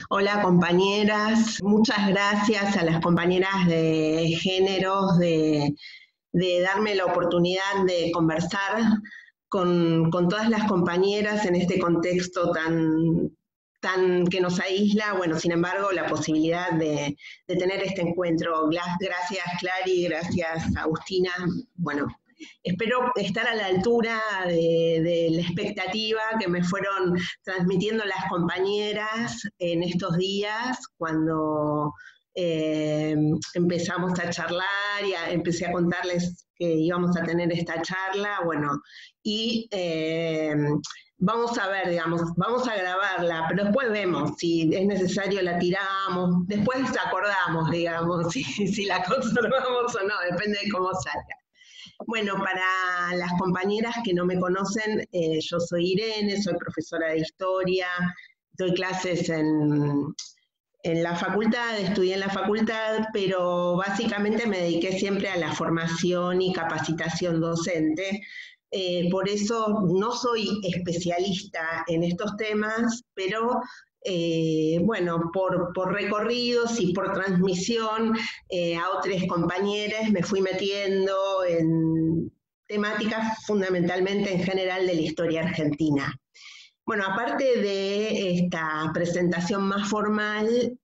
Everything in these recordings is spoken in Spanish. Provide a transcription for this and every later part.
Hola compañeras, muchas gracias a las compañeras de géneros de darme la oportunidad de conversar con todas las compañeras en este contexto tan que nos aísla. Bueno, sin embargo, la posibilidad de tener este encuentro. Gracias Clary, gracias Agustina. Bueno, espero estar a la altura de la expectativa que me fueron transmitiendo las compañeras en estos días cuando empezamos a charlar y empecé a contarles que íbamos a tener esta charla. Bueno, y vamos a ver, digamos, vamos a grabarla, pero después vemos si es necesario, la tiramos, después acordamos, digamos, si la conservamos o no, depende de cómo salga. Bueno, para las compañeras que no me conocen, yo soy Irene, soy profesora de historia, doy clases en la facultad, estudié en la facultad, pero básicamente me dediqué siempre a la formación y capacitación docente. Por eso no soy especialista en estos temas, pero bueno, por recorridos y por transmisión a otros compañeros me fui metiendo en temáticas fundamentalmente en general de la historia argentina. Bueno, aparte de esta presentación más formal,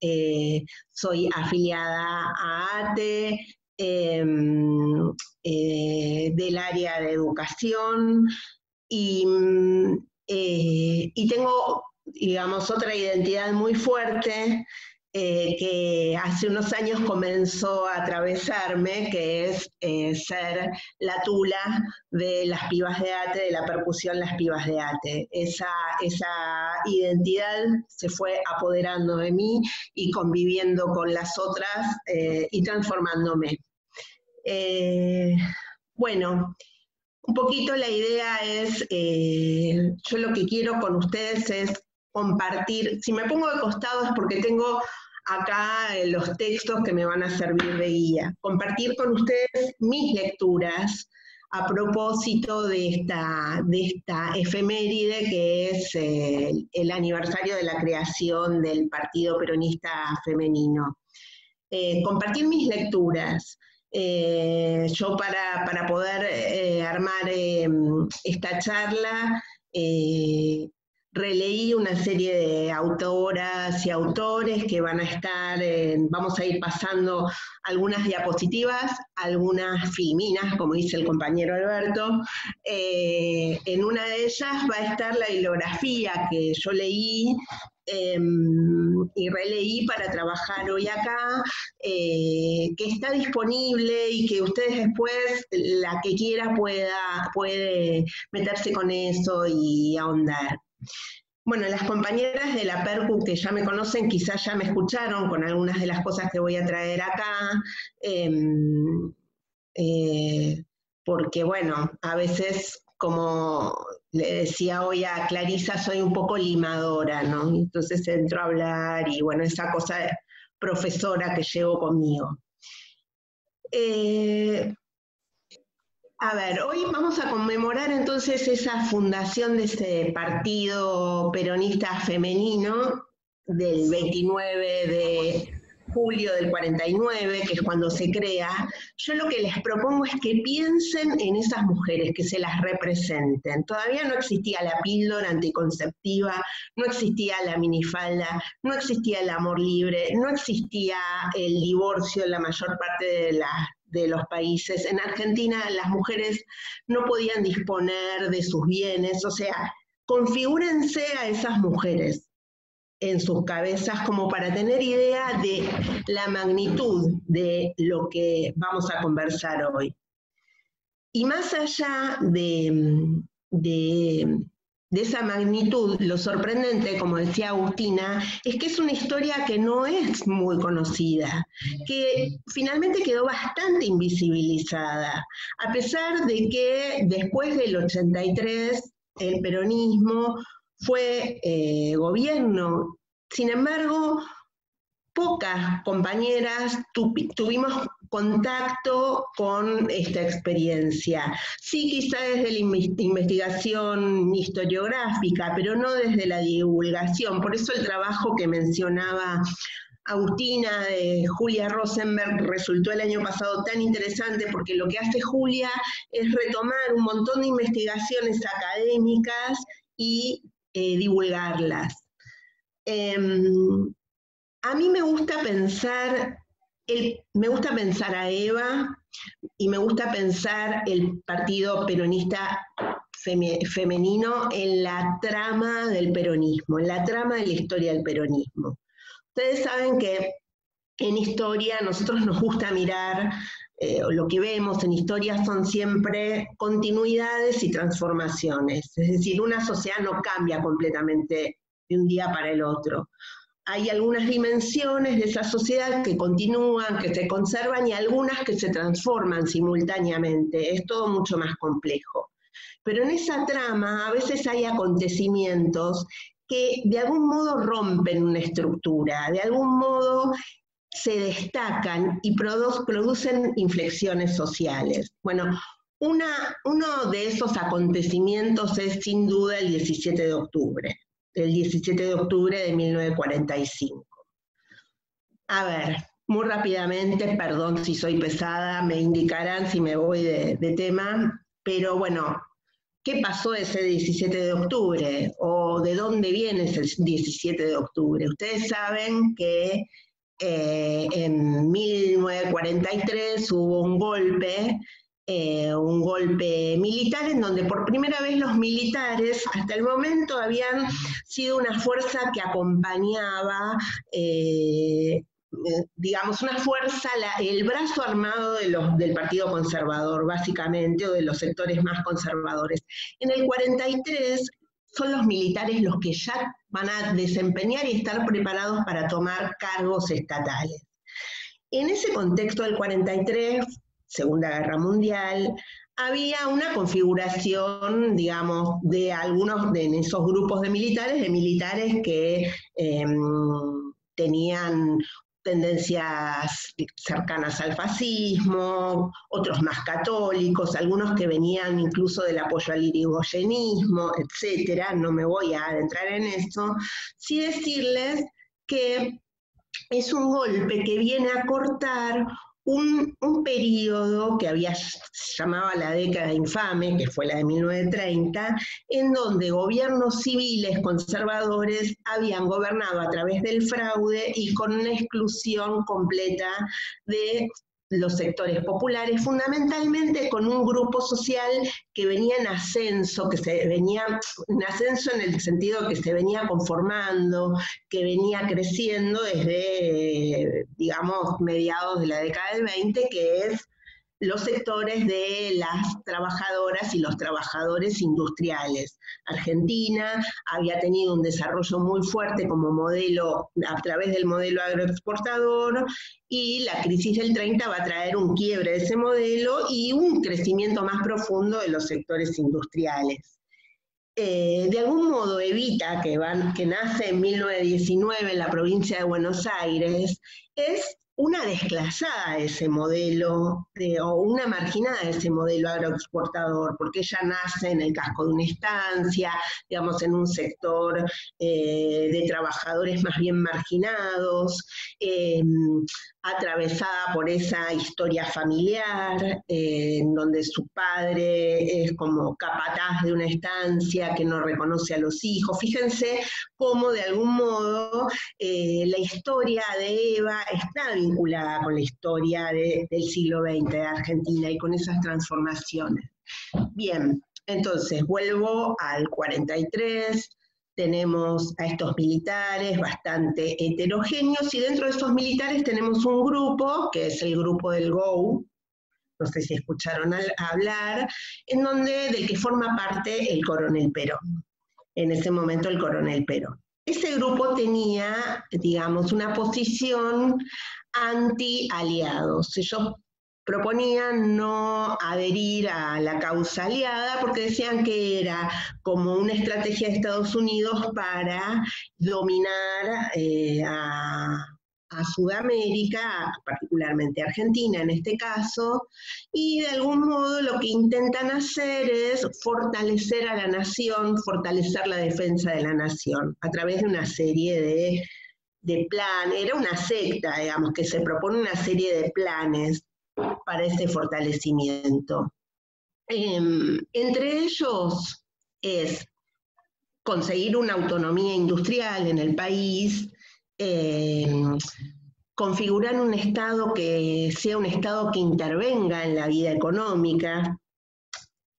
soy afiliada a ATE, del área de educación y, y tengo, digamos, otra identidad muy fuerte que hace unos años comenzó a atravesarme, que es ser la tula de las pibas de ATE, de la percusión Las Pibas de ATE. Esa identidad se fue apoderando de mí y conviviendo con las otras y transformándome. Bueno, un poquito la idea es, yo lo que quiero con ustedes es compartir. Si me pongo de costado es porque tengo acá los textos que me van a servir de guía. Compartir con ustedes mis lecturas a propósito de esta efeméride que es el aniversario de la creación del Partido Peronista Femenino. Compartir mis lecturas. Yo para poder armar esta charla releí una serie de autoras y autores que van a estar, vamos a ir pasando algunas diapositivas, algunas filminas, como dice el compañero Alberto. En una de ellas va a estar la bibliografía que yo leí y releí para trabajar hoy acá, que está disponible y que ustedes después, la que quiera, puede meterse con eso y ahondar. Bueno, las compañeras de la Percu que ya me conocen, quizás ya me escucharon con algunas de las cosas que voy a traer acá, porque bueno, a veces, como le decía hoy a Clarisa, soy un poco limadora, ¿no? Entonces entro a hablar y bueno, esa cosa de profesora que llevo conmigo. A ver, hoy vamos a conmemorar entonces esa fundación de ese partido peronista femenino del 29 de julio del 49, que es cuando se crea. Yo lo que les propongo es que piensen en esas mujeres, que se las representen. Todavía no existía la píldora anticonceptiva, no existía la minifalda, no existía el amor libre, no existía el divorcio en la mayor parte de los países. En Argentina las mujeres no podían disponer de sus bienes, o sea, configúrense a esas mujeres en sus cabezas como para tener idea de la magnitud de lo que vamos a conversar hoy. Y más allá de esa magnitud, lo sorprendente, como decía Agustina, es que es una historia que no es muy conocida, que finalmente quedó bastante invisibilizada, a pesar de que después del 83 el peronismo fue gobierno. Sin embargo, pocas compañeras tuvimos contacto con esta experiencia. Sí, quizá desde la investigación historiográfica, pero no desde la divulgación. Por eso el trabajo que mencionaba Agustina de Julia Rosenberg resultó el año pasado tan interesante, porque lo que hace Julia es retomar un montón de investigaciones académicas y divulgarlas. A mí me gusta pensar a Eva y me gusta pensar el Partido Peronista femenino en la trama del peronismo, en la trama de la historia del peronismo. Ustedes saben que en historia nosotros nos gusta mirar, lo que vemos en historia son siempre continuidades y transformaciones, es decir, una sociedad no cambia completamente de un día para el otro. Hay algunas dimensiones de esa sociedad que continúan, que se conservan, y algunas que se transforman simultáneamente. Es todo mucho más complejo. Pero en esa trama a veces hay acontecimientos que de algún modo rompen una estructura, de algún modo se destacan y producen inflexiones sociales. Bueno, uno de esos acontecimientos es sin duda el 17 de octubre. El 17 de octubre de 1945. A ver, muy rápidamente, perdón si soy pesada, me indicarán si me voy de tema, pero bueno, ¿qué pasó ese 17 de octubre? ¿O de dónde viene ese 17 de octubre? Ustedes saben que en 1943 hubo un golpe militar en donde por primera vez los militares hasta el momento habían sido una fuerza que acompañaba, digamos, una fuerza, el brazo armado del Partido Conservador, básicamente, o de los sectores más conservadores. En el 43 son los militares los que ya van a desempeñar y estar preparados para tomar cargos estatales. En ese contexto del 43, Segunda Guerra Mundial, había una configuración, digamos, de algunos de esos grupos de militares que tenían tendencias cercanas al fascismo, otros más católicos, algunos que venían incluso del apoyo al irigoyenismo, etcétera. No me voy a adentrar en eso. Sí decirles que es un golpe que viene a cortar un periodo que se llamaba la década infame, que fue la de 1930, en donde gobiernos civiles conservadores habían gobernado a través del fraude y con una exclusión completa de los sectores populares, fundamentalmente con un grupo social que venía en ascenso, en el sentido que se venía conformando, que venía creciendo desde, digamos, mediados de la década del 20, que es los sectores de las trabajadoras y los trabajadores industriales. Argentina había tenido un desarrollo muy fuerte como modelo, a través del modelo agroexportador, y la crisis del 30 va a traer un quiebre de ese modelo y un crecimiento más profundo de los sectores industriales. De algún modo Evita, que nace en 1919 en la provincia de Buenos Aires, es una desclasada de ese modelo, o una marginada de ese modelo agroexportador, porque ella nace en el casco de una estancia, digamos, en un sector de trabajadores más bien marginados, atravesada por esa historia familiar, en donde su padre es como capataz de una estancia que no reconoce a los hijos. Fíjense cómo de algún modo la historia de Eva está vinculada con la historia del siglo XX de Argentina y con esas transformaciones. Bien, entonces vuelvo al 43, tenemos a estos militares bastante heterogéneos y dentro de esos militares tenemos un grupo, que es el grupo del GOU, no sé si escucharon hablar, del que forma parte el coronel Perón, en ese momento el coronel Perón. Ese grupo tenía, digamos, una posición anti-aliados. Ellos proponían no adherir a la causa aliada porque decían que era como una estrategia de Estados Unidos para dominar a Sudamérica, particularmente Argentina en este caso, y de algún modo lo que intentan hacer es fortalecer a la nación, fortalecer la defensa de la nación, a través de una serie de planes. Era una secta, digamos, que se propone una serie de planes para ese fortalecimiento. Entre ellos es conseguir una autonomía industrial en el país, configurar un Estado que sea un Estado que intervenga en la vida económica.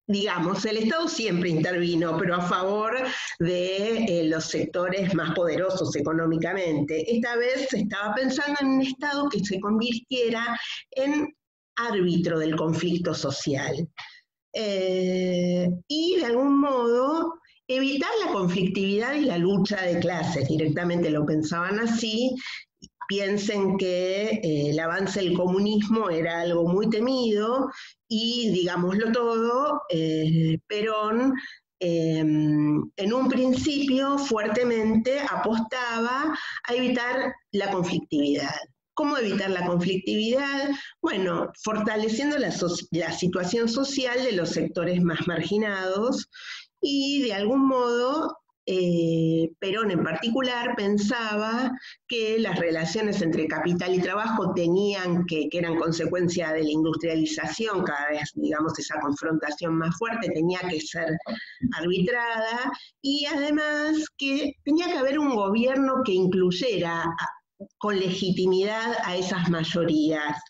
Digamos, el Estado siempre intervino, pero a favor de los sectores más poderosos económicamente. Esta vez se estaba pensando en un Estado que se convirtiera en árbitro del conflicto social. Y de algún modo evitar la conflictividad y la lucha de clases, directamente lo pensaban así. Piensen que el avance del comunismo era algo muy temido y, digámoslo todo, Perón en un principio fuertemente apostaba a evitar la conflictividad. ¿Cómo evitar la conflictividad? Bueno, fortaleciendo la situación social de los sectores más marginados y de algún modo Perón en particular pensaba que las relaciones entre capital y trabajo que eran consecuencia de la industrialización, cada vez, digamos, esa confrontación más fuerte tenía que ser arbitrada, y además que tenía que haber un gobierno que incluyera con legitimidad a esas mayorías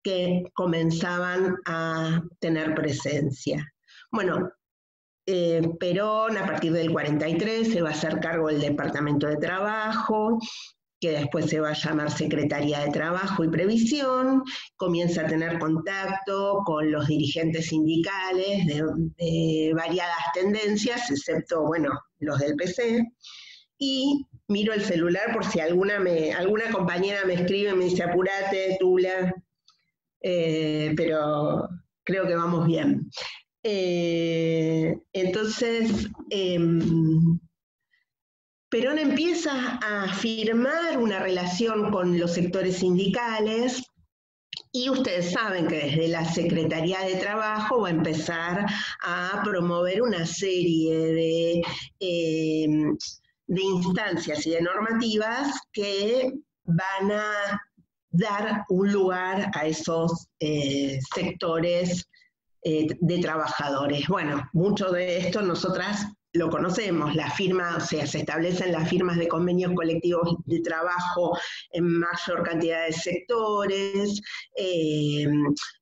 que comenzaban a tener presencia. Bueno, Perón a partir del 43 se va a hacer cargo del Departamento de Trabajo, que después se va a llamar Secretaría de Trabajo y Previsión, comienza a tener contacto con los dirigentes sindicales de variadas tendencias, excepto, bueno, los del PC, y miro el celular por si alguna compañera me escribe y me dice, apurate, Tula, pero creo que vamos bien. Entonces, Perón empieza a firmar una relación con los sectores sindicales y ustedes saben que desde la Secretaría de Trabajo va a empezar a promover una serie de instancias y de normativas que van a dar un lugar a esos sectores de trabajadores. Bueno, mucho de esto nosotras lo conocemos, la firma, o sea, se establecen las firmas de convenios colectivos de trabajo en mayor cantidad de sectores,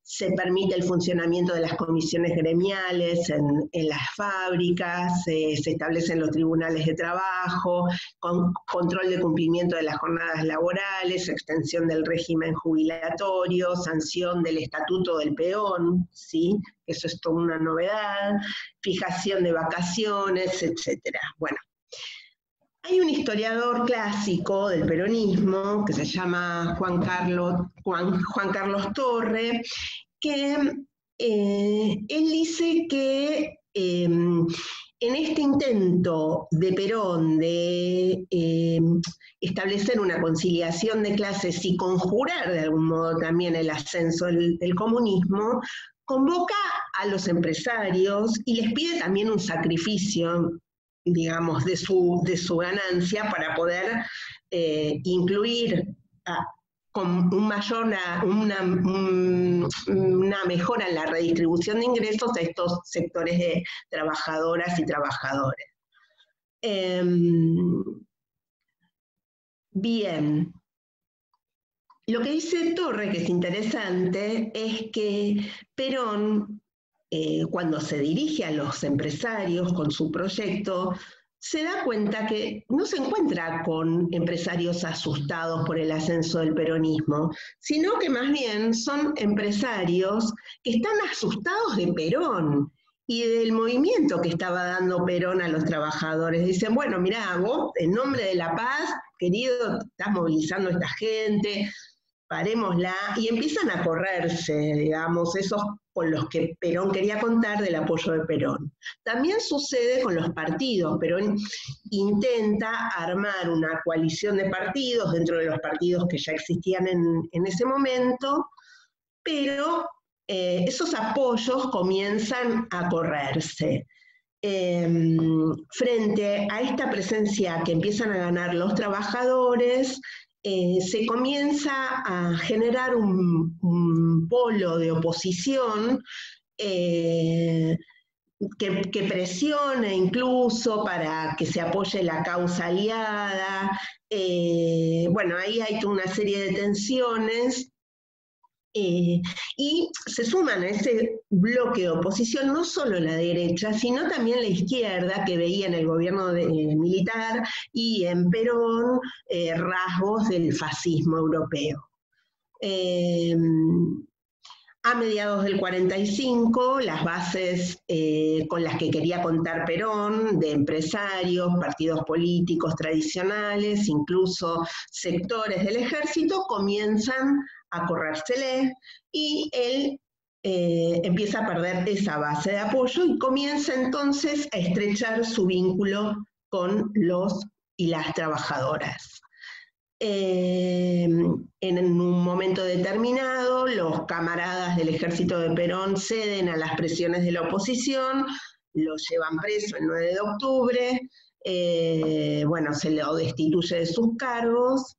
se permite el funcionamiento de las comisiones gremiales en las fábricas, se establecen los tribunales de trabajo, control de cumplimiento de las jornadas laborales, extensión del régimen jubilatorio, sanción del estatuto del peón, ¿sí? Eso es toda una novedad, fijación de vacaciones, etc. Bueno, hay un historiador clásico del peronismo que se llama Juan Carlos Torre, que él dice que en este intento de Perón de establecer una conciliación de clases y conjurar de algún modo también el ascenso del comunismo, convoca a los empresarios y les pide también un sacrificio, digamos, de su ganancia para poder incluir con una mejora en la redistribución de ingresos a estos sectores de trabajadoras y trabajadores. Bien. Lo que dice Torre, que es interesante, es que Perón, cuando se dirige a los empresarios con su proyecto, se da cuenta que no se encuentra con empresarios asustados por el ascenso del peronismo, sino que más bien son empresarios que están asustados de Perón y del movimiento que estaba dando Perón a los trabajadores. Dicen, bueno, mirá, vos en nombre de la paz, querido, estás movilizando a esta gente parémosla, y empiezan a correrse, digamos, esos con los que Perón quería contar del apoyo de Perón. También sucede con los partidos. Perón intenta armar una coalición de partidos dentro de los partidos que ya existían en ese momento, pero esos apoyos comienzan a correrse. Frente a esta presencia que empiezan a ganar los trabajadores, se comienza a generar un polo de oposición que presione incluso para que se apoye la causa aliada. Bueno, ahí hay toda una serie de tensiones. Y se suman a ese bloque de oposición no solo la derecha, sino también la izquierda, que veía en el gobierno militar y en Perón rasgos del fascismo europeo. A mediados del 45, las bases con las que quería contar Perón, de empresarios, partidos políticos tradicionales, incluso sectores del ejército, comienzan a corrérsele, y él empieza a perder esa base de apoyo y comienza entonces a estrechar su vínculo con los y las trabajadoras. En un momento determinado, los camaradas del ejército de Perón ceden a las presiones de la oposición, lo llevan preso el 9 de octubre, bueno, se lo destituye de sus cargos,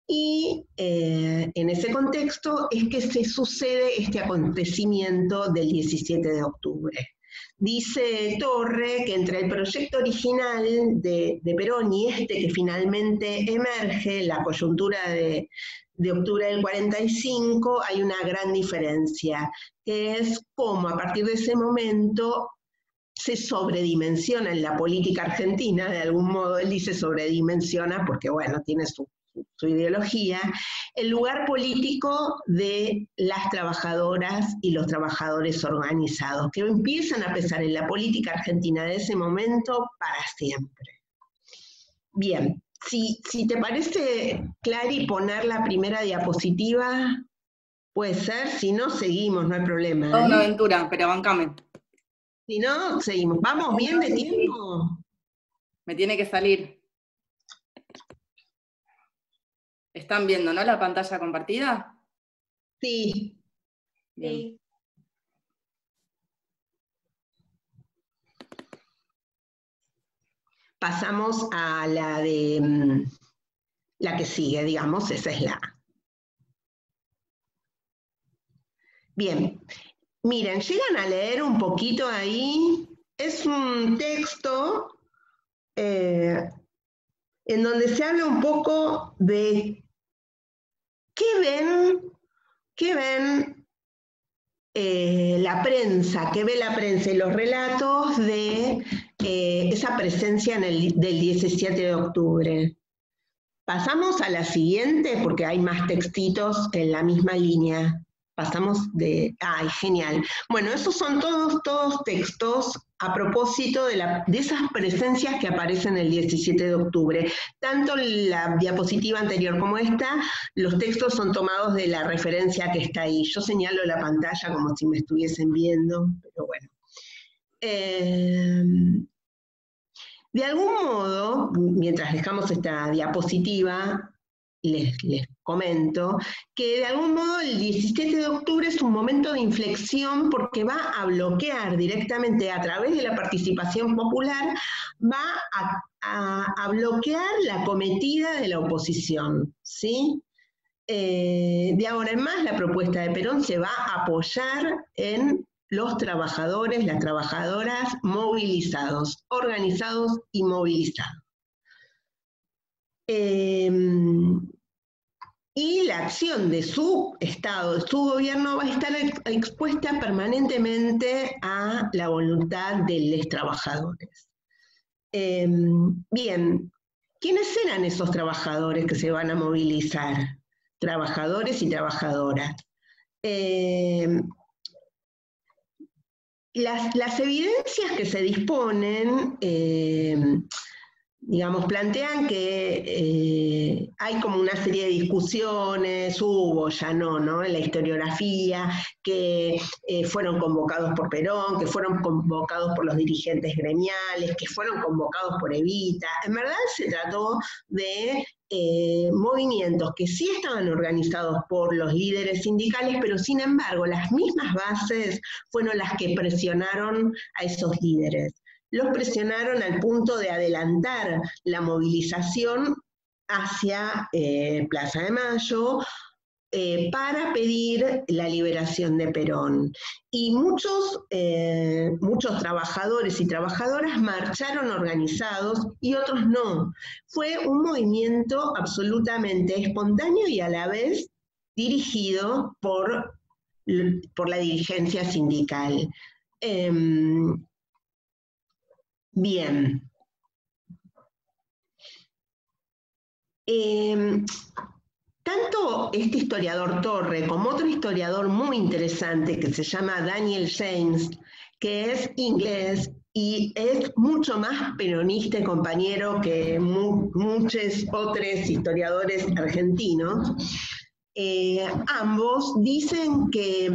y en ese contexto es que se sucede este acontecimiento del 17 de octubre. Dice Torre que entre el proyecto original de Perón y este que finalmente emerge, la coyuntura de octubre del 45, hay una gran diferencia, que es cómo a partir de ese momento se sobredimensiona en la política argentina. De algún modo él dice sobredimensiona porque, bueno, tiene su ideología, el lugar político de las trabajadoras y los trabajadores organizados, que empiezan a pesar en la política argentina de ese momento para siempre. Bien, si te parece, Clary, poner la primera diapositiva, puede ser, si no, seguimos, no hay problema. Toda una aventura, pero bancame. Si no, seguimos. ¿Vamos bien de tiempo? Me tiene que salir. ¿Están viendo, no, la pantalla compartida? Sí. Bien. Pasamos a la de la que sigue, digamos, esa es la. Bien, miren, llegan a leer un poquito ahí, es un texto en donde se habla un poco de qué ven la prensa, qué ve la prensa y los relatos de esa presencia del 17 de octubre. Pasamos a la siguiente porque hay más textitos en la misma línea. Pasamos de... ¡Ay, genial! Bueno, esos son todos textos a propósito de esas presencias que aparecen el 17 de octubre. Tanto la diapositiva anterior como esta, los textos son tomados de la referencia que está ahí. Yo señalo la pantalla como si me estuviesen viendo, pero bueno. De algún modo, mientras dejamos esta diapositiva, les comento que de algún modo el 17 de octubre es un momento de inflexión porque va a bloquear directamente a través de la participación popular, va a bloquear la acometida de la oposición, ¿sí? De ahora en más, la propuesta de Perón se va a apoyar en los trabajadores, las trabajadoras movilizados, organizados y movilizados. Y la acción de su Estado, de su gobierno, va a estar expuesta permanentemente a la voluntad de los trabajadores. Bien, ¿quiénes eran esos trabajadores que se van a movilizar? Trabajadores y trabajadoras. Las evidencias que se disponen digamos, plantean que hay como una serie de discusiones, hubo, ya no, en la historiografía, que fueron convocados por Perón, que fueron convocados por los dirigentes gremiales, que fueron convocados por Evita. En verdad se trató de movimientos que sí estaban organizados por los líderes sindicales, pero sin embargo las mismas bases fueron las que presionaron a esos líderes. Los presionaron al punto de adelantar la movilización hacia Plaza de Mayo para pedir la liberación de Perón. Y muchos trabajadores y trabajadoras marcharon organizados y otros no. Fue un movimiento absolutamente espontáneo y a la vez dirigido por la dirigencia sindical. Bien. Tanto este historiador Torre como otro historiador muy interesante que se llama Daniel James, que es inglés y es mucho más peronista y compañero que muchos otros historiadores argentinos, ambos dicen que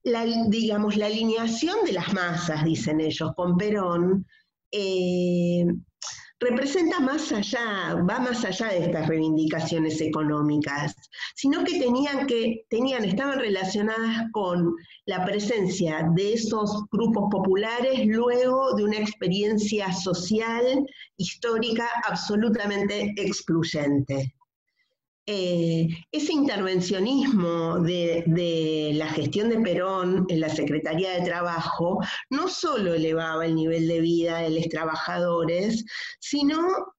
la alineación de las masas, dicen ellos, con Perón, representa va más allá de estas reivindicaciones económicas, sino que estaban relacionadas con la presencia de esos grupos populares luego de una experiencia social, histórica, absolutamente excluyente. Ese intervencionismo de la gestión de Perón en la Secretaría de Trabajo no solo elevaba el nivel de vida de los trabajadores, sino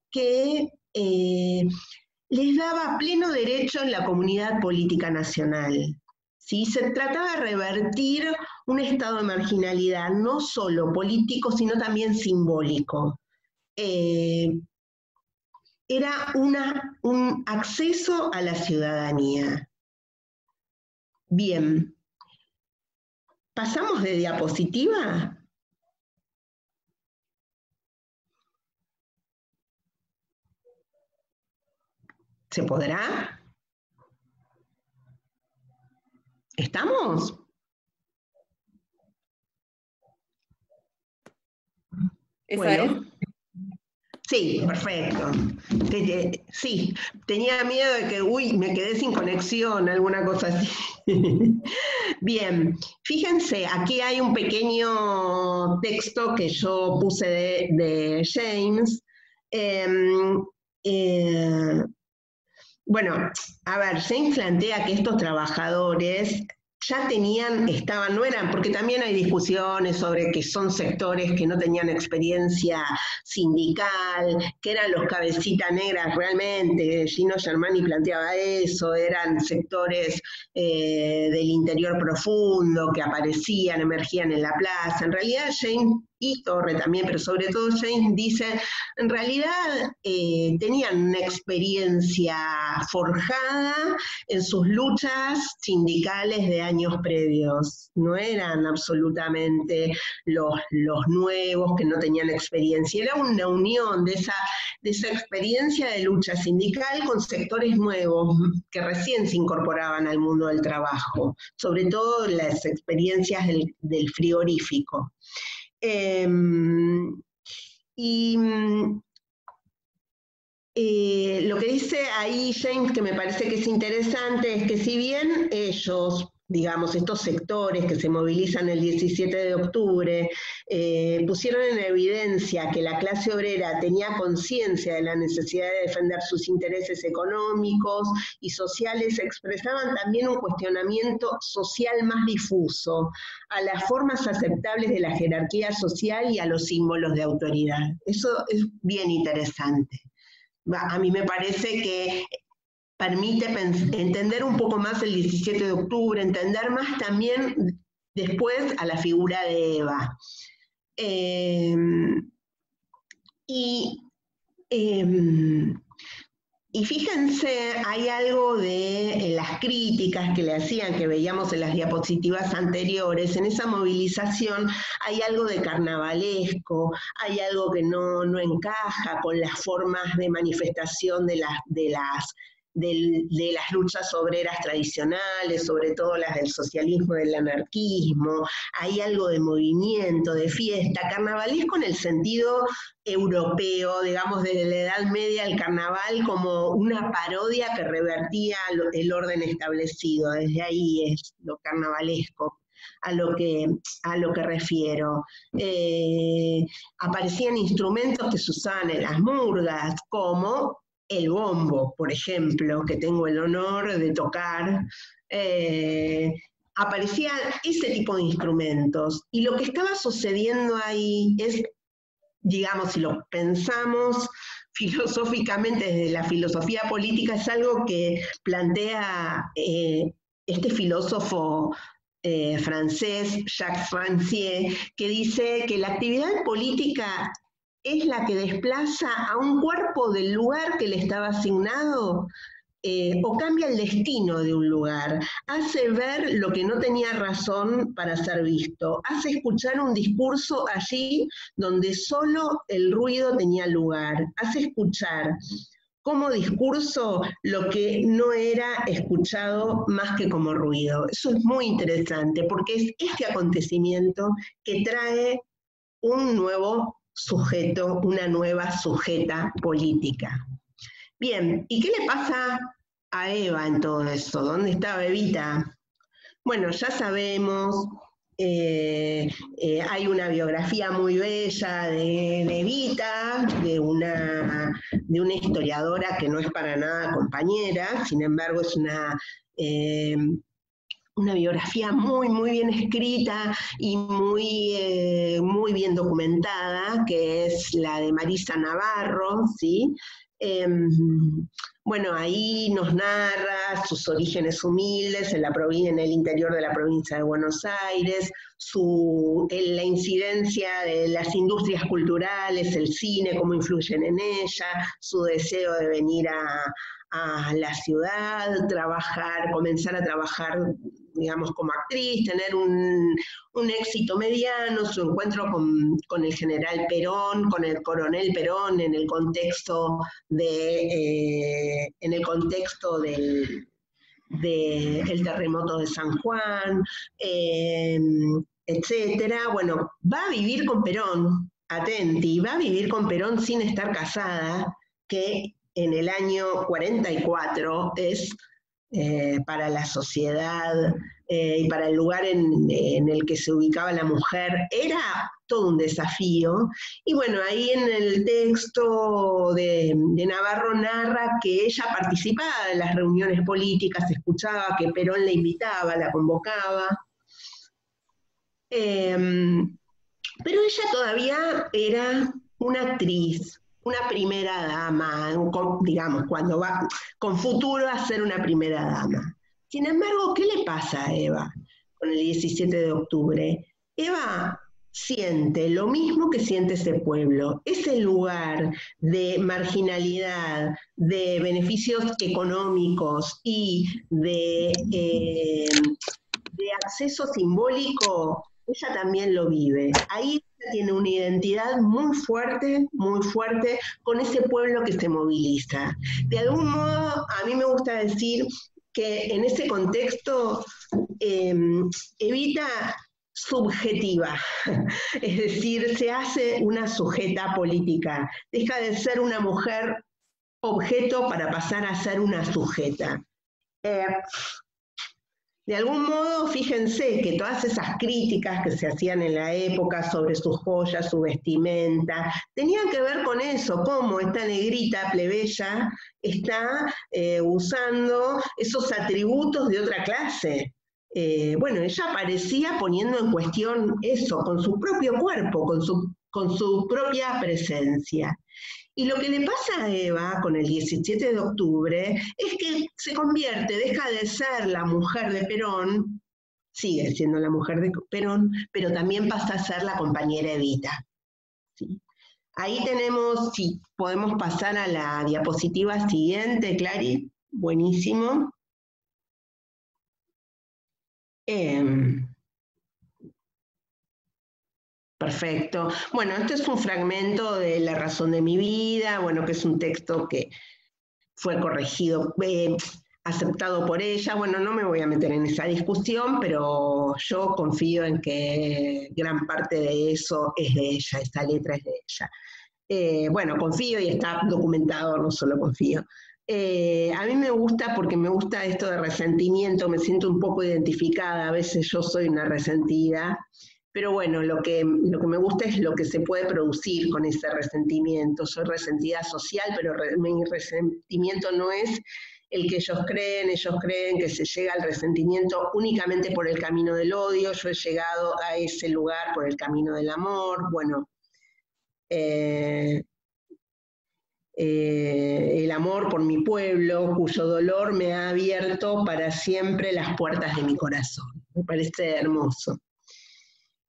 que les daba pleno derecho en la comunidad política nacional. ¿Sí? Se trataba de revertir un estado de marginalidad, no solo político, sino también simbólico. Era un acceso a la ciudadanía. Bien. ¿Pasamos de diapositiva? ¿Se podrá? ¿Estamos? ¿Esa es? Sí, perfecto. Sí, tenía miedo de que, me quedé sin conexión, alguna cosa así. Bien, fíjense, aquí hay un pequeño texto que yo puse de James. Bueno, a ver, James plantea que estos trabajadores ya no eran, porque también hay discusiones sobre que son sectores que no tenían experiencia sindical, que eran los cabecitas negras realmente, Gino Germani planteaba eso, eran sectores del interior profundo que emergían en la plaza. En realidad James y Torre también, pero sobre todo James dice, en realidad tenían una experiencia forjada en sus luchas sindicales de años previos, no eran absolutamente los nuevos que no tenían experiencia, era una unión de esa experiencia de lucha sindical con sectores nuevos que recién se incorporaban al mundo del trabajo, sobre todo las experiencias del frigorífico. Lo que dice ahí James, que me parece que es interesante, es que si bien ellos, digamos, estos sectores que se movilizan el 17 de octubre, pusieron en evidencia que la clase obrera tenía conciencia de la necesidad de defender sus intereses económicos y sociales, expresaban también un cuestionamiento social más difuso a las formas aceptables de la jerarquía social y a los símbolos de autoridad. Eso es bien interesante. A mí me parece que permite entender un poco más el 17 de octubre, entender más también después a la figura de Eva. Y fíjense, hay algo de las críticas que le hacían, que veíamos en las diapositivas anteriores, en esa movilización hay algo de carnavalesco, hay algo que no encaja con las formas de manifestación de las luchas obreras tradicionales, sobre todo las del socialismo, del anarquismo, hay algo de movimiento, de fiesta, carnavalesco en el sentido europeo, digamos, desde la Edad Media, el carnaval como una parodia que revertía el orden establecido, desde ahí es lo carnavalesco. A lo que refiero. Aparecían instrumentos que se usaban en las murgas, como el bombo, por ejemplo, que tengo el honor de tocar. Aparecían ese tipo de instrumentos. Y lo que estaba sucediendo ahí es, digamos, si lo pensamos filosóficamente desde la filosofía política, es algo que plantea este filósofo francés, Jacques Rancière, que dice que la actividad política es la que desplaza a un cuerpo del lugar que le estaba asignado o cambia el destino de un lugar, hace ver lo que no tenía razón para ser visto, hace escuchar un discurso allí donde solo el ruido tenía lugar, hace escuchar como discurso lo que no era escuchado más que como ruido. Eso es muy interesante porque es este acontecimiento que trae un nuevo sujeto, una nueva sujeta política. Bien, ¿y qué le pasa a Eva en todo eso? ¿Dónde estaba Evita? Bueno, ya sabemos, hay una biografía muy bella de Evita, de una historiadora que no es para nada compañera, sin embargo es una biografía muy, muy bien escrita y muy bien documentada, que es la de Marisa Navarro, ¿sí? Bueno, ahí nos narra sus orígenes humildes en el interior de la provincia de Buenos Aires, la incidencia de las industrias culturales, el cine, cómo influyen en ella, su deseo de venir a la ciudad, comenzar a trabajar, digamos, como actriz, tener un éxito mediano, su encuentro con el general Perón, con el coronel Perón, en el contexto del terremoto de San Juan, etcétera. Bueno, va a vivir con Perón, atenti, va a vivir con Perón sin estar casada, que en el año 44 es para la sociedad y para el lugar en el que se ubicaba la mujer, era todo un desafío. Y bueno, ahí en el texto de Navarro narra que ella participaba en las reuniones políticas, escuchaba que Perón la invitaba, la convocaba. Pero ella todavía era una actriz, una primera dama, digamos, cuando va con futuro a ser una primera dama. Sin embargo, ¿qué le pasa a Eva con el 17 de octubre? Eva siente lo mismo que siente ese pueblo, ese lugar de marginalidad, de beneficios económicos y de acceso simbólico. Ella también lo vive. Ahí tiene una identidad muy fuerte con ese pueblo que se moviliza. De algún modo, a mí me gusta decir que en ese contexto Evita subjetiva, es decir, se hace una sujeta política, deja de ser una mujer objeto para pasar a ser una sujeta. De algún modo, fíjense que todas esas críticas que se hacían en la época sobre sus joyas, su vestimenta, tenían que ver con eso, cómo esta negrita plebeya está usando esos atributos de otra clase. Bueno, ella aparecía poniendo en cuestión eso, con su propio cuerpo, con su propia presencia. Y lo que le pasa a Eva con el 17 de octubre es que se convierte, deja de ser la mujer de Perón, sigue siendo la mujer de Perón, pero también pasa a ser la compañera Evita. ¿Sí? Ahí tenemos, si podemos pasar a la diapositiva siguiente, Clary, buenísimo. Perfecto. Bueno, este es un fragmento de La razón de mi vida, bueno, que es un texto que fue corregido, aceptado por ella. Bueno, no me voy a meter en esa discusión, pero yo confío en que gran parte de eso es de ella, esta letra es de ella. Bueno, confío y está documentado, no solo confío. A mí me gusta porque me gusta esto de resentimiento, me siento un poco identificada, a veces yo soy una resentida, pero bueno, lo que me gusta es lo que se puede producir con ese resentimiento. Soy resentida social, pero mi resentimiento no es el que ellos creen que se llega al resentimiento únicamente por el camino del odio, yo he llegado a ese lugar por el camino del amor, bueno, el amor por mi pueblo, cuyo dolor me ha abierto para siempre las puertas de mi corazón. Me parece hermoso.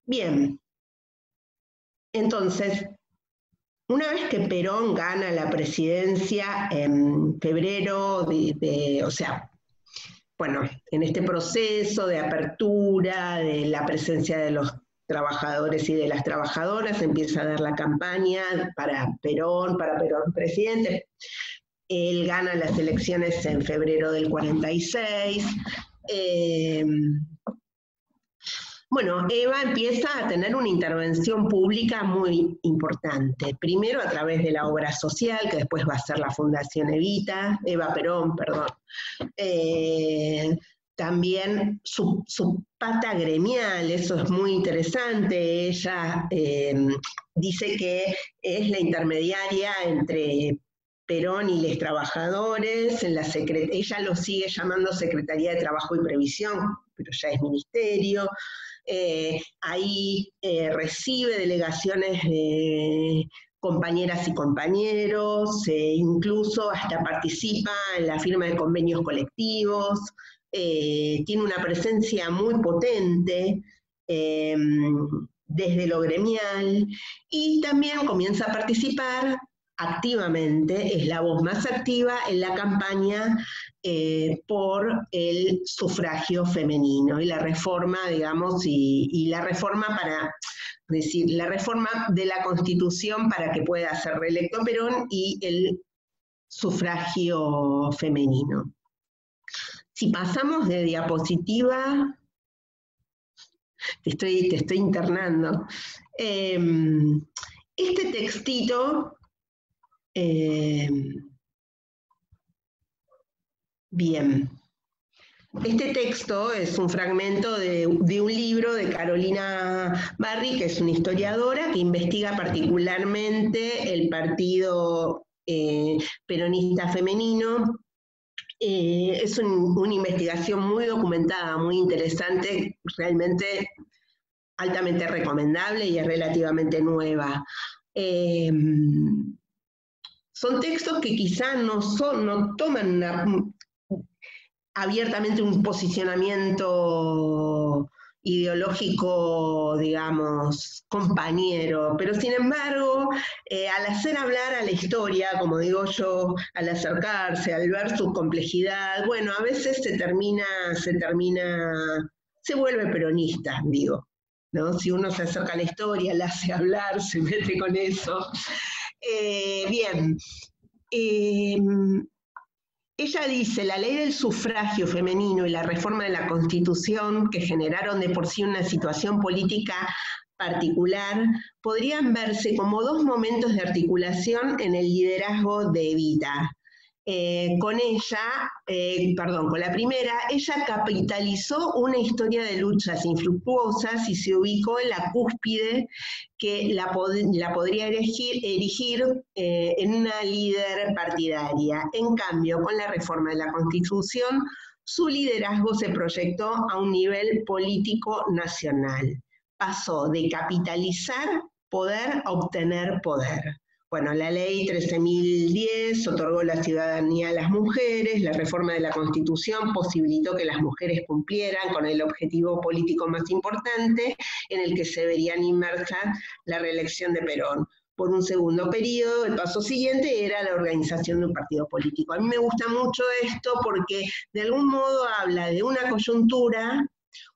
Bien, entonces, una vez que Perón gana la presidencia en febrero, o sea, bueno, en este proceso de apertura, de la presencia de los trabajadores y de las trabajadoras, empieza a dar la campaña para Perón presidente. Él gana las elecciones en febrero del 46. Bueno, Eva empieza a tener una intervención pública muy importante. Primero a través de la obra social, que después va a ser la Fundación Eva Perón, perdón. También su pata gremial, eso es muy interesante. Ella dice que es la intermediaria entre Perón y los trabajadores. Ella lo sigue llamando Secretaría de Trabajo y Previsión, pero ya es ministerio. Ahí recibe delegaciones de compañeras y compañeros, incluso hasta participa en la firma de convenios colectivos, tiene una presencia muy potente desde lo gremial y también comienza a participar activamente, es la voz más activa en la campaña por el sufragio femenino y la reforma, digamos, y la reforma para decir, la reforma de la Constitución para que pueda ser reelecto Perón y el sufragio femenino. Si pasamos de diapositiva, te estoy internando. Este textito, bien. Este texto es un fragmento de un libro de Carolina Barry, que es una historiadora que investiga particularmente el partido peronista femenino. Es una investigación muy documentada, muy interesante, realmente altamente recomendable y es relativamente nueva. Son textos que quizás no toman abiertamente un posicionamiento ideológico, digamos, compañero, pero sin embargo, al hacer hablar a la historia, como digo yo, al acercarse, al ver su complejidad, bueno, a veces se vuelve peronista, digo, ¿no? Si uno se acerca a la historia, la hace hablar, se mete con eso. Bien. Ella dice, la ley del sufragio femenino y la reforma de la Constitución, que generaron de por sí una situación política particular, podrían verse como dos momentos de articulación en el liderazgo de Evita. Con la primera, ella capitalizó una historia de luchas infructuosas y se ubicó en la cúspide que la podría erigir en una líder partidaria. En cambio, con la reforma de la Constitución, su liderazgo se proyectó a un nivel político nacional. Pasó de capitalizar poder a obtener poder. Bueno, la ley 13.010 otorgó la ciudadanía a las mujeres, la reforma de la Constitución posibilitó que las mujeres cumplieran con el objetivo político más importante en el que se verían inmersas la reelección de Perón. por un segundo periodo. El paso siguiente era la organización de un partido político. A mí me gusta mucho esto porque de algún modo habla de una coyuntura,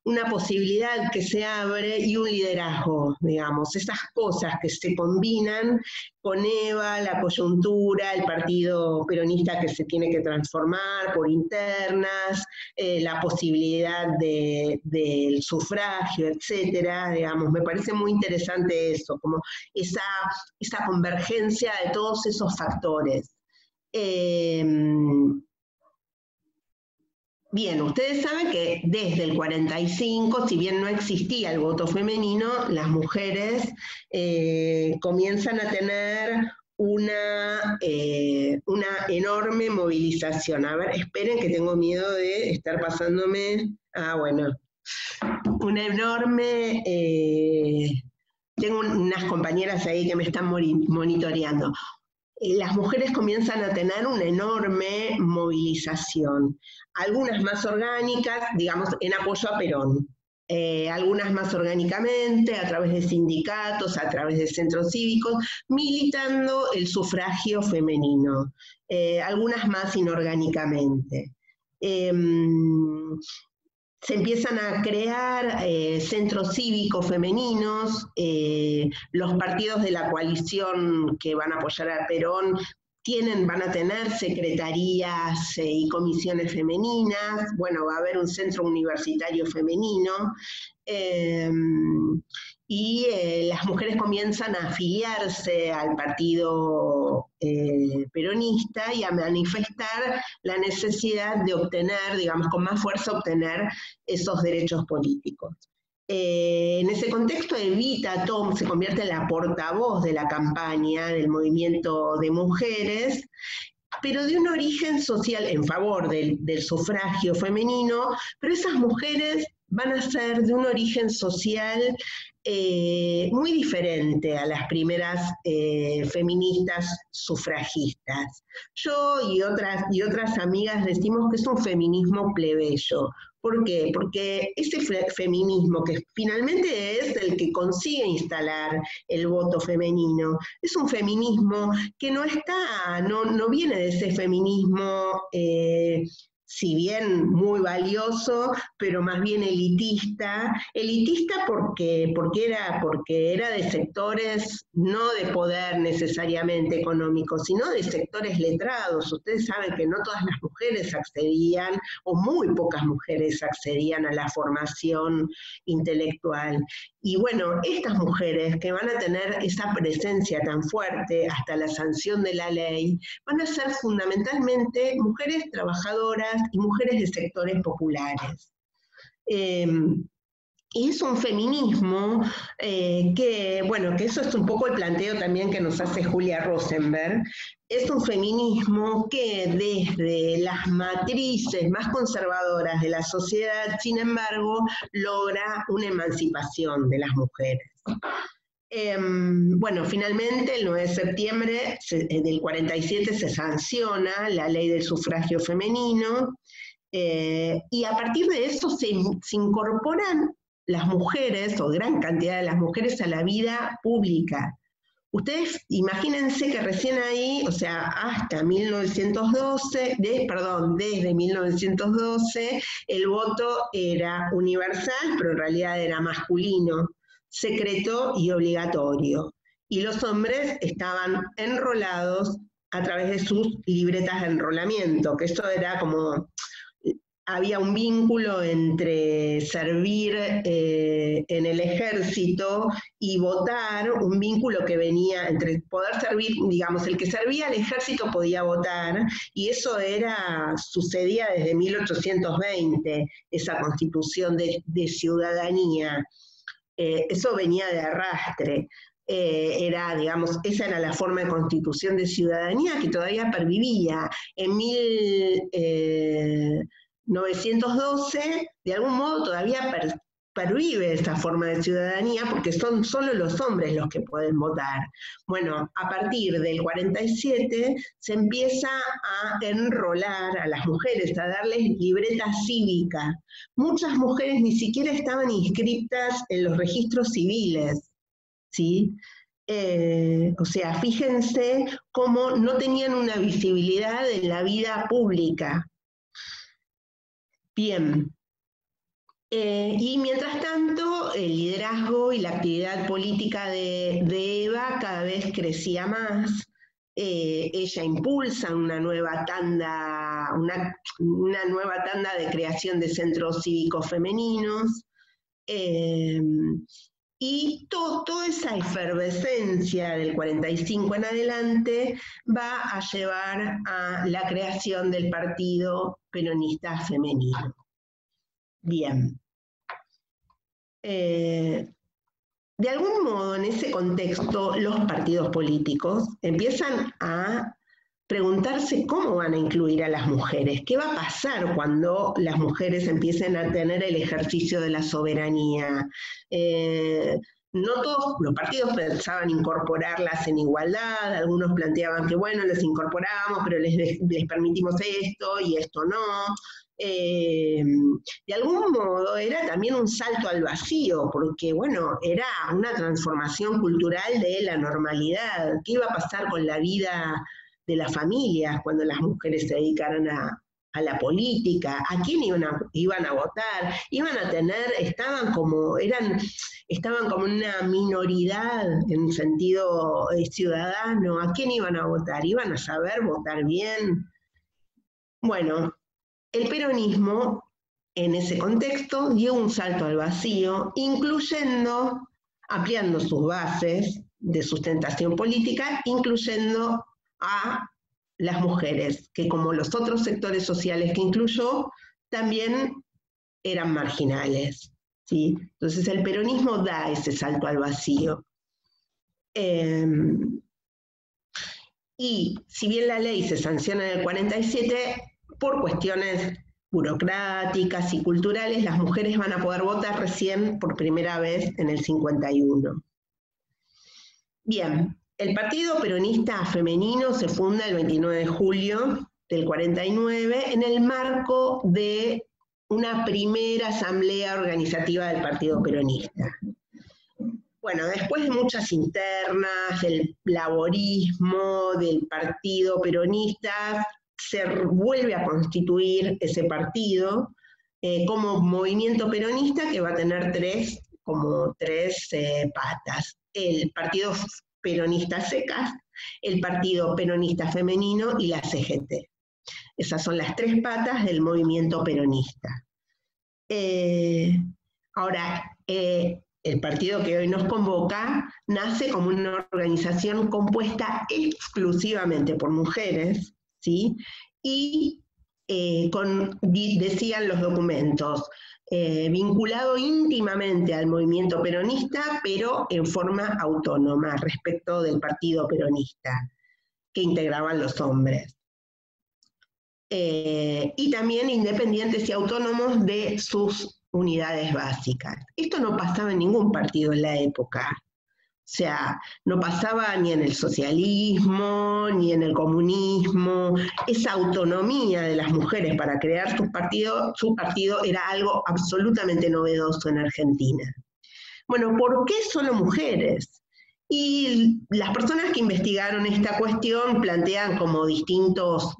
una posibilidad que se abre y un liderazgo, digamos, esas cosas que se combinan con Eva, la coyuntura, el partido peronista que se tiene que transformar por internas, la posibilidad del sufragio, etcétera, digamos, me parece muy interesante eso, como esa convergencia de todos esos factores. Bien, ustedes saben que desde el 45, si bien no existía el voto femenino, las mujeres comienzan a tener una enorme movilización. A ver, esperen que tengo miedo de estar pasándome. Bueno, una enorme. Tengo unas compañeras ahí que me están monitoreando. Las mujeres comienzan a tener una enorme movilización, algunas más orgánicas, digamos, en apoyo a Perón, algunas más orgánicamente, a través de sindicatos, a través de centros cívicos, militando el sufragio femenino, algunas más inorgánicamente. Se empiezan a crear centros cívicos femeninos, los partidos de la coalición que van a apoyar a Perón van a tener secretarías y comisiones femeninas, bueno, va a haber un centro universitario femenino, y las mujeres comienzan a afiliarse al partido peronista y a manifestar la necesidad de obtener, digamos, con más fuerza obtener esos derechos políticos. En ese contexto, Evita Tom se convierte en la portavoz de la campaña del movimiento de mujeres, pero de un origen social en favor del sufragio femenino, pero esas mujeres van a ser de un origen social muy diferente a las primeras feministas sufragistas. Yo y otras amigas decimos que es un feminismo plebeyo. ¿Por qué? Porque ese feminismo que finalmente es el que consigue instalar el voto femenino, es un feminismo que no viene de ese feminismo si bien muy valioso, pero más bien elitista porque era de sectores no de poder necesariamente económico, sino de sectores letrados. Ustedes saben que no todas las mujeres accedían, o muy pocas mujeres accedían a la formación intelectual. Y bueno, estas mujeres que van a tener esa presencia tan fuerte hasta la sanción de la ley, van a ser fundamentalmente mujeres trabajadoras y mujeres de sectores populares. Y es un feminismo que eso es un poco el planteo también que nos hace Julia Rosenberg. Es un feminismo que desde las matrices más conservadoras de la sociedad, sin embargo, logra una emancipación de las mujeres. Finalmente, el 9 de septiembre del 47 se sanciona la ley del sufragio femenino, y a partir de eso se incorporan las mujeres, o gran cantidad de las mujeres, a la vida pública. Ustedes imagínense que recién ahí, o sea, hasta 1912, desde 1912, el voto era universal, pero en realidad era masculino, secreto y obligatorio. Y los hombres estaban enrolados a través de sus libretas de enrolamiento, que esto era como, había un vínculo entre servir en el ejército y votar, un vínculo que venía entre poder servir, digamos, el que servía al ejército podía votar, y eso sucedía desde 1820, esa constitución de ciudadanía. Eso venía de arrastre. Esa era la forma de constitución de ciudadanía que todavía pervivía. En 1912, de algún modo todavía pervive esta forma de ciudadanía porque son solo los hombres los que pueden votar. Bueno, a partir del 47 se empieza a enrolar a las mujeres, a darles libreta cívica. Muchas mujeres ni siquiera estaban inscritas en los registros civiles, ¿sí? O sea, fíjense cómo no tenían una visibilidad en la vida pública. Bien. Y mientras tanto, el liderazgo y la actividad política de Eva cada vez crecía más. Ella impulsa una nueva tanda de creación de centros cívicos femeninos. Y toda esa efervescencia del 45 en adelante va a llevar a la creación del Partido Peronista Femenino. Bien. De algún modo, en ese contexto, los partidos políticos empiezan a preguntarse cómo van a incluir a las mujeres, qué va a pasar cuando las mujeres empiecen a tener el ejercicio de la soberanía. No todos los partidos pensaban incorporarlas en igualdad, algunos planteaban que bueno, les incorporamos, pero les permitimos esto y esto no. De algún modo era también un salto al vacío, porque bueno, era una transformación cultural de la normalidad. ¿Qué iba a pasar con la vida de las familias cuando las mujeres se dedicaran a la política? ¿A quién iban a votar? Iban a tener, estaban como una minoridad en sentido ciudadano. ¿A quién iban a votar? ¿Iban a saber votar bien? Bueno, el peronismo en ese contexto dio un salto al vacío, ampliando sus bases de sustentación política, incluyendo a las mujeres, que como los otros sectores sociales que incluyó, también eran marginales, ¿sí? Entonces el peronismo da ese salto al vacío. Y si bien la ley se sanciona en el 47, por cuestiones burocráticas y culturales, las mujeres van a poder votar recién por primera vez en el 51. Bien, el Partido Peronista Femenino se funda el 29 de julio del 49 en el marco de una primera asamblea organizativa del Partido Peronista. Bueno, después de muchas internas, del laborismo, del Partido Peronista, se vuelve a constituir ese partido como movimiento peronista que va a tener tres patas. El Partido Peronista Secas, el Partido Peronista Femenino y la CGT. Esas son las tres patas del movimiento peronista. Ahora, el partido que hoy nos convoca nace como una organización compuesta exclusivamente por mujeres, ¿sí? Y decían los documentos, vinculado íntimamente al movimiento peronista, pero en forma autónoma respecto del partido peronista, que integraban los hombres. Y también independientes y autónomos de sus unidades básicas. Esto no pasaba en ningún partido en la época. O sea, no pasaba ni en el socialismo, ni en el comunismo. Esa autonomía de las mujeres para crear su partido era algo absolutamente novedoso en Argentina. Bueno, ¿por qué solo mujeres? Y las personas que investigaron esta cuestión plantean como distintos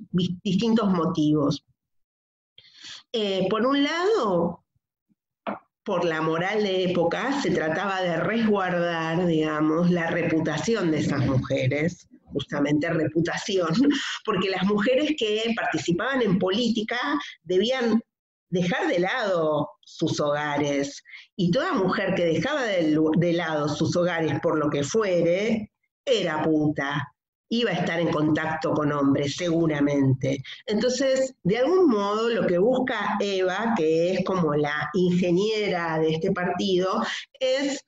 motivos. Por un lado, por la moral de época, se trataba de resguardar, digamos, la reputación de esas mujeres, justamente reputación, porque las mujeres que participaban en política debían dejar de lado sus hogares, y toda mujer que dejaba de lado sus hogares por lo que fuere, era puta. Iba a estar en contacto con hombres, seguramente. Entonces, de algún modo, lo que busca Eva, que es como la ingeniera de este partido, es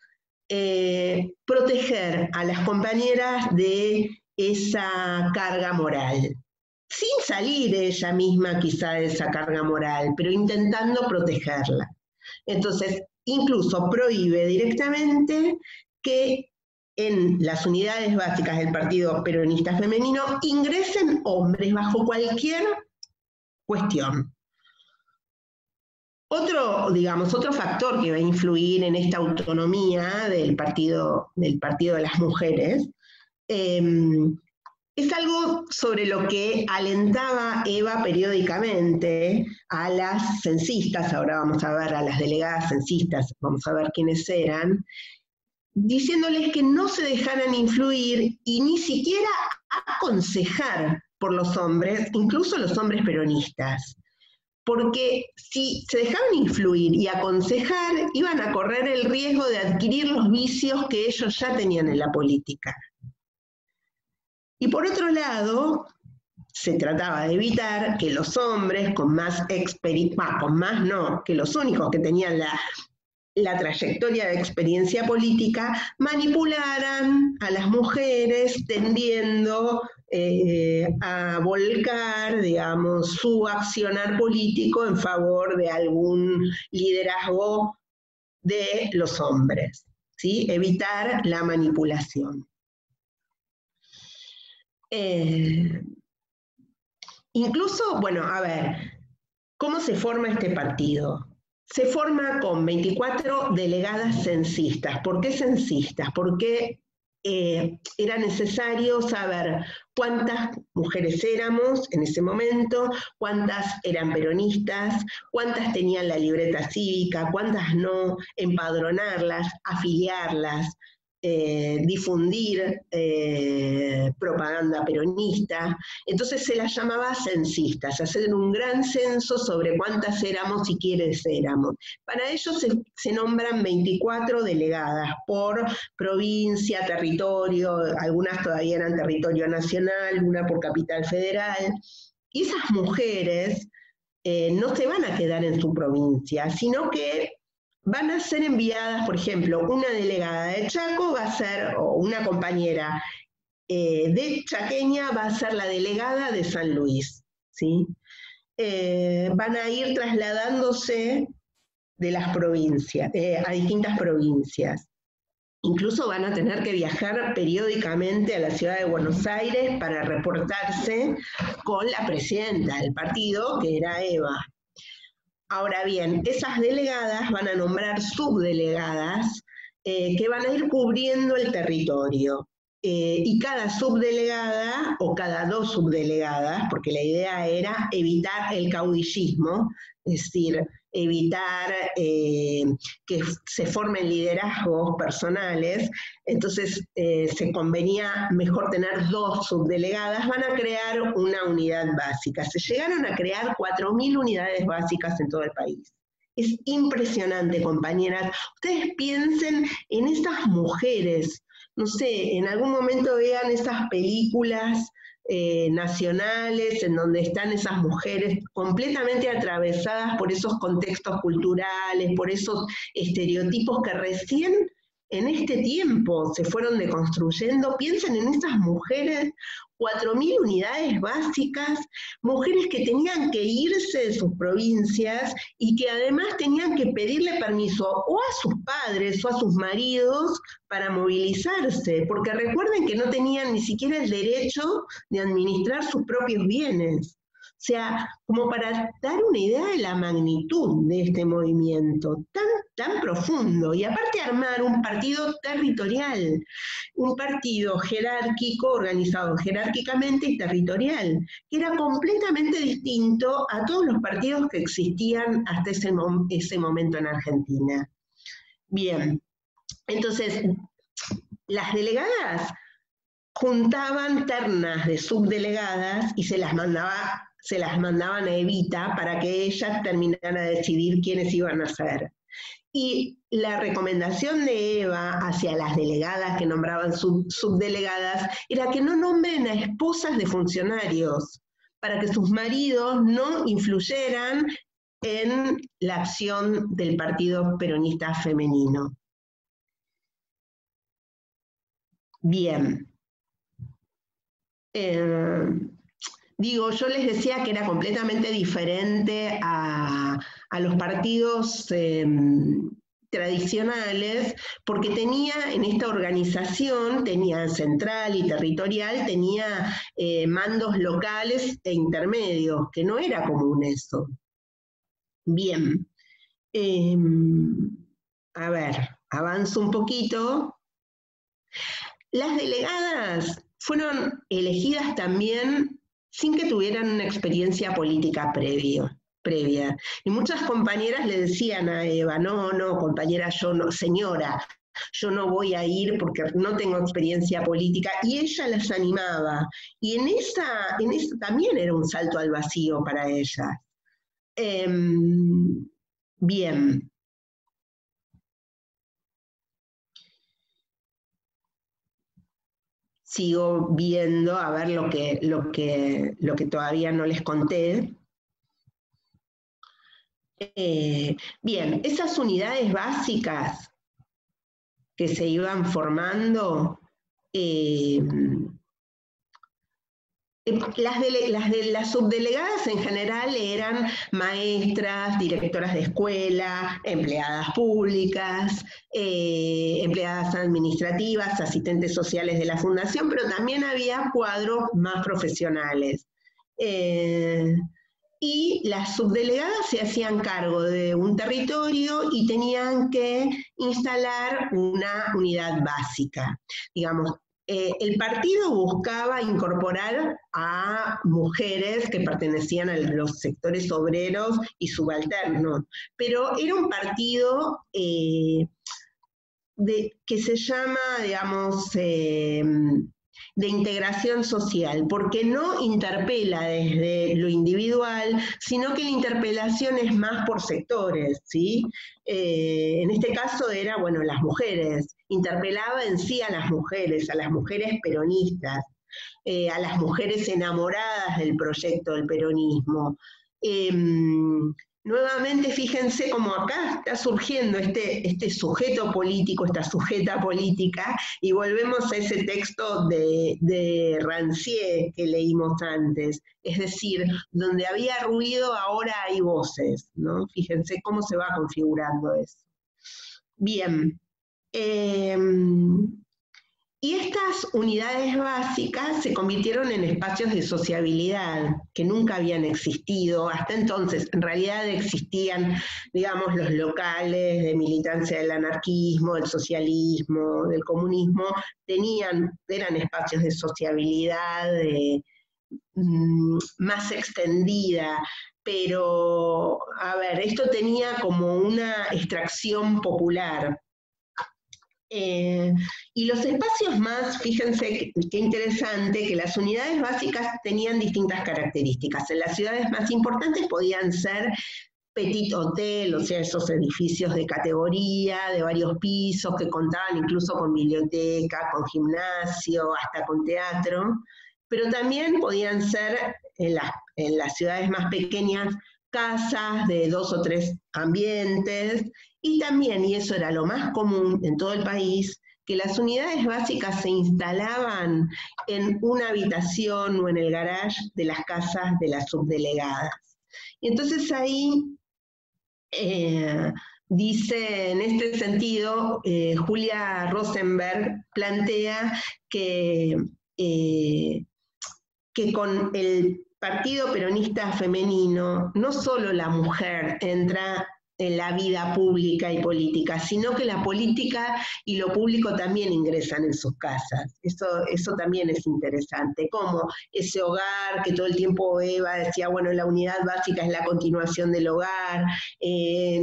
proteger a las compañeras de esa carga moral, sin salir ella misma quizá de esa carga moral, pero intentando protegerla. Entonces, incluso prohíbe directamente que en las unidades básicas del Partido Peronista Femenino ingresen hombres bajo cualquier cuestión. Otro factor que va a influir en esta autonomía del partido de las mujeres es algo sobre lo que alentaba Eva periódicamente a las censistas, ahora vamos a ver a las delegadas censistas, vamos a ver quiénes eran, diciéndoles que no se dejaran influir y ni siquiera aconsejar por los hombres, incluso los hombres peronistas. Porque si se dejaban influir y aconsejar, iban a correr el riesgo de adquirir los vicios que ellos ya tenían en la política. Y por otro lado, se trataba de evitar que los hombres con más experiencia, que los únicos que tenían la trayectoria de experiencia política, manipularan a las mujeres tendiendo a volcar, digamos, su accionar político en favor de algún liderazgo de los hombres, ¿sí? Evitar la manipulación. Incluso, bueno, a ver, ¿cómo se forma este partido? Se forma con 24 delegadas censistas. ¿Por qué censistas? Porque era necesario saber cuántas mujeres éramos en ese momento, cuántas eran peronistas, cuántas tenían la libreta cívica, cuántas no, empadronarlas, afiliarlas, difundir propaganda peronista. Entonces se las llamaba censistas, hacer un gran censo sobre cuántas éramos y quiénes éramos. Para ello se nombran 24 delegadas por provincia, territorio, algunas todavía eran territorio nacional, una por capital federal, y esas mujeres no se van a quedar en su provincia, sino que van a ser enviadas, por ejemplo, una delegada de Chaco va a ser, o una compañera de chaqueña va a ser la delegada de San Luis, ¿sí? Van a ir trasladándose de las provincias, a distintas provincias. Incluso van a tener que viajar periódicamente a la ciudad de Buenos Aires para reportarse con la presidenta del partido, que era Eva. Ahora bien, esas delegadas van a nombrar subdelegadas que van a ir cubriendo el territorio. Y cada subdelegada, o cada dos subdelegadas, porque la idea era evitar el caudillismo, es decir, evitar que se formen liderazgos personales, entonces se convenía mejor tener dos subdelegadas, van a crear una unidad básica. Se llegaron a crear 4.000 unidades básicas en todo el país. Es impresionante, compañeras. Ustedes piensen en estas mujeres, no sé, en algún momento vean esas películas nacionales en donde están esas mujeres completamente atravesadas por esos contextos culturales, por esos estereotipos que recién en este tiempo se fueron deconstruyendo. Piensen en esas mujeres, 4.000 unidades básicas, mujeres que tenían que irse de sus provincias y que además tenían que pedirle permiso o a sus padres o a sus maridos para movilizarse, porque recuerden que no tenían ni siquiera el derecho de administrar sus propios bienes. O sea, como para dar una idea de la magnitud de este movimiento tan profundo, y aparte armar un partido territorial, un partido jerárquico, organizado jerárquicamente y territorial, que era completamente distinto a todos los partidos que existían hasta ese momento en Argentina. Bien, entonces, las delegadas juntaban ternas de subdelegadas y se las mandaban a Evita para que ella terminara de decidir quiénes iban a ser. Y la recomendación de Eva hacia las delegadas que nombraban subdelegadas era que no nombren a esposas de funcionarios, para que sus maridos no influyeran en la acción del Partido Peronista Femenino. Bien. Yo les decía que era completamente diferente a los partidos tradicionales, porque tenía en esta organización, tenía central y territorial, tenía mandos locales e intermedios, que no era común eso. Bien, A ver, avanzo un poquito. Las delegadas fueron elegidas también sin que tuvieran una experiencia política previa. Y muchas compañeras le decían a Eva, no, compañera, yo no, señora, yo no voy a ir porque no tengo experiencia política, y ella las animaba. Y en esa también era un salto al vacío para ellas. Bien. Sigo viendo a ver lo que todavía no les conté. Bien, esas unidades básicas que se iban formando, las subdelegadas en general eran maestras, directoras de escuela, empleadas públicas, empleadas administrativas, asistentes sociales de la fundación, pero también había cuadros más profesionales. Y las subdelegadas se hacían cargo de un territorio y tenían que instalar una unidad básica. Digamos, el partido buscaba incorporar a mujeres que pertenecían a los sectores obreros y subalternos, pero era un partido que se llama, digamos, de integración social, porque no interpela desde lo individual, sino que la interpelación es más por sectores, ¿sí? En este caso era, bueno, las mujeres, interpelaba en sí a las mujeres peronistas, a las mujeres enamoradas del proyecto del peronismo. Nuevamente, fíjense cómo acá está surgiendo este sujeto político, esta sujeta política, y volvemos a ese texto de Rancière que leímos antes, es decir, donde había ruido, ahora hay voces, ¿no? Fíjense cómo se va configurando eso. Bien. Y estas unidades básicas se convirtieron en espacios de sociabilidad que nunca habían existido hasta entonces. En realidad existían, digamos, los locales de militancia del anarquismo, del socialismo, del comunismo, eran espacios de sociabilidad más extendida, pero, a ver, esto tenía como una extracción popular. Y los espacios más, fíjense qué interesante, que las unidades básicas tenían distintas características. En las ciudades más importantes podían ser petit hotel, o sea, esos edificios de categoría, de varios pisos, que contaban incluso con biblioteca, con gimnasio, hasta con teatro, pero también podían ser en las ciudades más pequeñas casas de 2 o 3 ambientes, y también, y eso era lo más común en todo el país, que las unidades básicas se instalaban en una habitación o en el garage de las casas de las subdelegadas. Y entonces ahí dice, en este sentido, Julia Rosenberg plantea que con el Partido Peronista Femenino no solo la mujer entra en la vida pública y política, sino que la política y lo público también ingresan en sus casas. Eso también es interesante, como ese hogar que todo el tiempo Eva decía, bueno, la unidad básica es la continuación del hogar,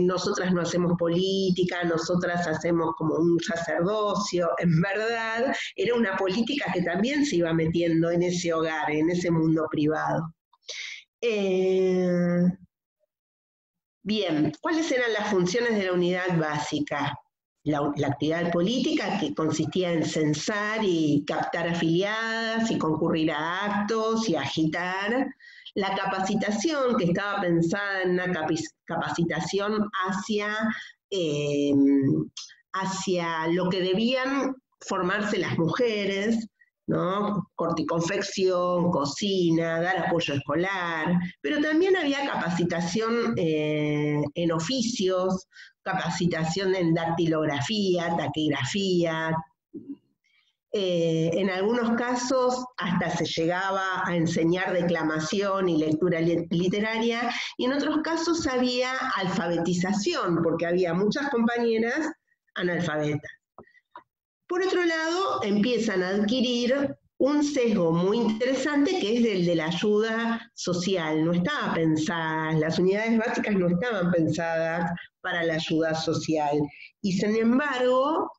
nosotras no hacemos política, nosotras hacemos como un sacerdocio. En verdad, era una política que también se iba metiendo en ese hogar, en ese mundo privado. Bien, ¿cuáles eran las funciones de la unidad básica? La actividad política, que consistía en censar y captar afiliadas y concurrir a actos y agitar. La capacitación, que estaba pensada en una capacitación hacia lo que debían formarse las mujeres, ¿no? Corte y confección, cocina, dar apoyo escolar, pero también había capacitación en oficios, capacitación en dactilografía, taquigrafía, En algunos casos hasta se llegaba a enseñar declamación y lectura literaria, y en otros casos había alfabetización, porque había muchas compañeras analfabetas. Por otro lado, empiezan a adquirir un sesgo muy interesante que es el de la ayuda social. No estaba pensada, las unidades básicas no estaban pensadas para la ayuda social, y sin embargo